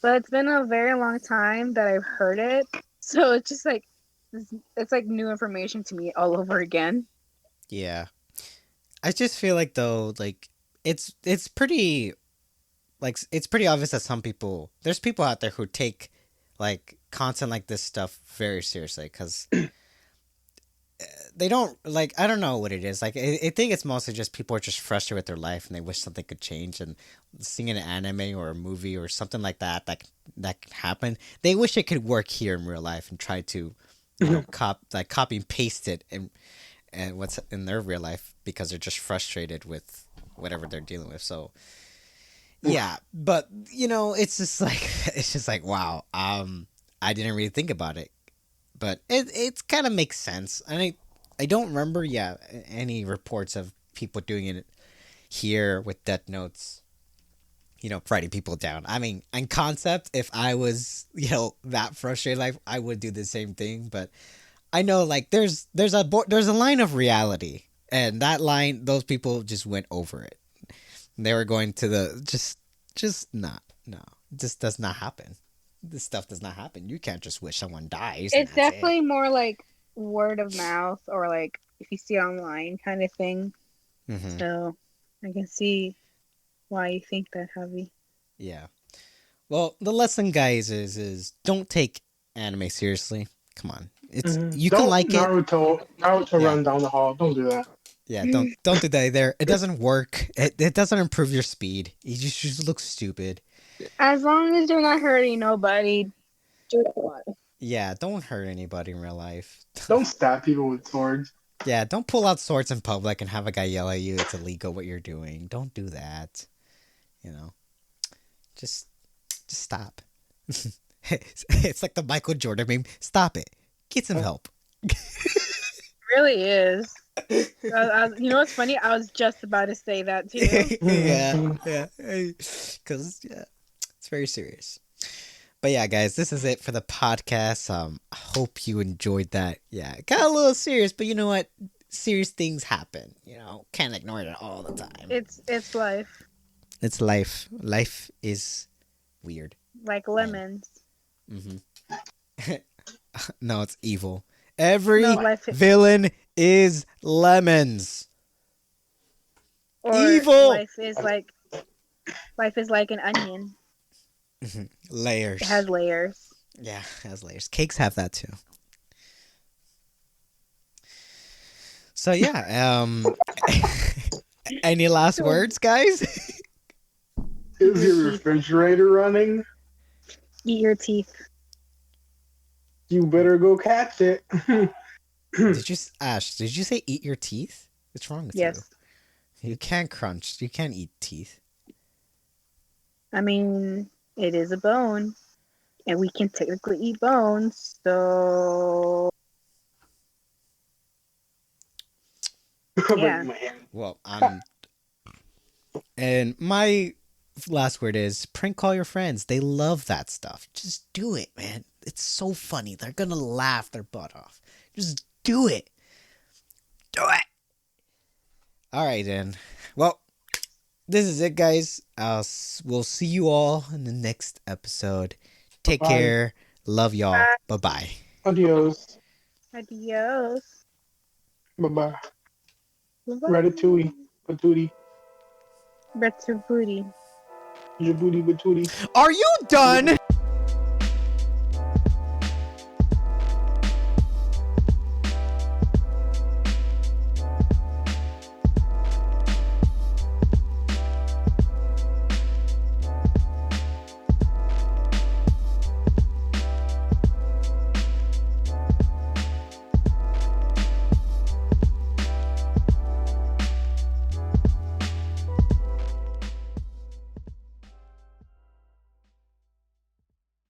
but it's been a very long time that I've heard it, so it's just like it's like new information to me all over again. Yeah. I just feel like though, like it's pretty like it's pretty obvious that there's people out there who take like content like this stuff very seriously because they don't like I don't know what it is like I think it's mostly just people are just frustrated with their life and they wish something could change and seeing an anime or a movie or something like that can happen they wish it could work here in real life and try to copy and paste it and what's in their real life because they're just frustrated with whatever they're dealing with so yeah but it's just like wow I didn't really think about it but it kind of makes sense. And I don't remember, any reports of people doing it here with death notes, writing people down. I mean, in concept, if I was, that frustrated, like I would do the same thing. But I know, like, there's a line of reality, and that line, those people just went over it. They were going to the just not no, this does not happen. This stuff does not happen. You can't just wish someone dies. And It's that's it. definitely more like word of mouth or like if you see it online kind of thing. Mm-hmm. So I can see why you think that, Javi. Yeah. Well, the lesson, guys, is don't take anime seriously. Come on, you can Don't like it. Naruto Yeah. run down the hall. Don't do that. Yeah, don't do that either. It doesn't work. It doesn't improve your speed. You just look stupid. As long as you're not hurting nobody, do it. Yeah, don't hurt anybody in real life. Don't stab people with swords. Yeah, don't pull out swords in public and have a guy yell at you. It's illegal what you're doing. Don't do that. Just stop. It's like the Michael Jordan meme. Stop it. Get some help. It really is. You know what's funny? I was just about to say that too. yeah. Because it's very serious. But yeah, guys, this is it for the podcast. I hope you enjoyed that. Yeah, it got a little serious, but you know what? Serious things happen. Can't ignore it all the time. It's life. It's life. Life is weird. Like lemons. Mm-hmm. No, it's evil. Every No, life villain is lemons. or Evil! life is like an onion. Layers. It has layers. Yeah, it has layers. Cakes have that too. So yeah, any last words, guys? Is your refrigerator running? Eat your teeth. You better go catch it. Ash, did you say eat your teeth? What's wrong with Yes. you? You can't crunch. You can't eat teeth. I mean, it is a bone, and we can technically eat bones. So yeah. Man. Well, and my last word is prank call your friends. They love that stuff. Just do it, man. It's so funny. They're gonna laugh their butt off. Just do it. Do it. All right, then. Well, this is it, guys. We'll see you all in the next episode. Take Bye. care. Love y'all. Bye-bye. Adios. Adios. Bye-bye. Ratatouille. Patootie. Better booty. Djibouti Batootie. Are you done?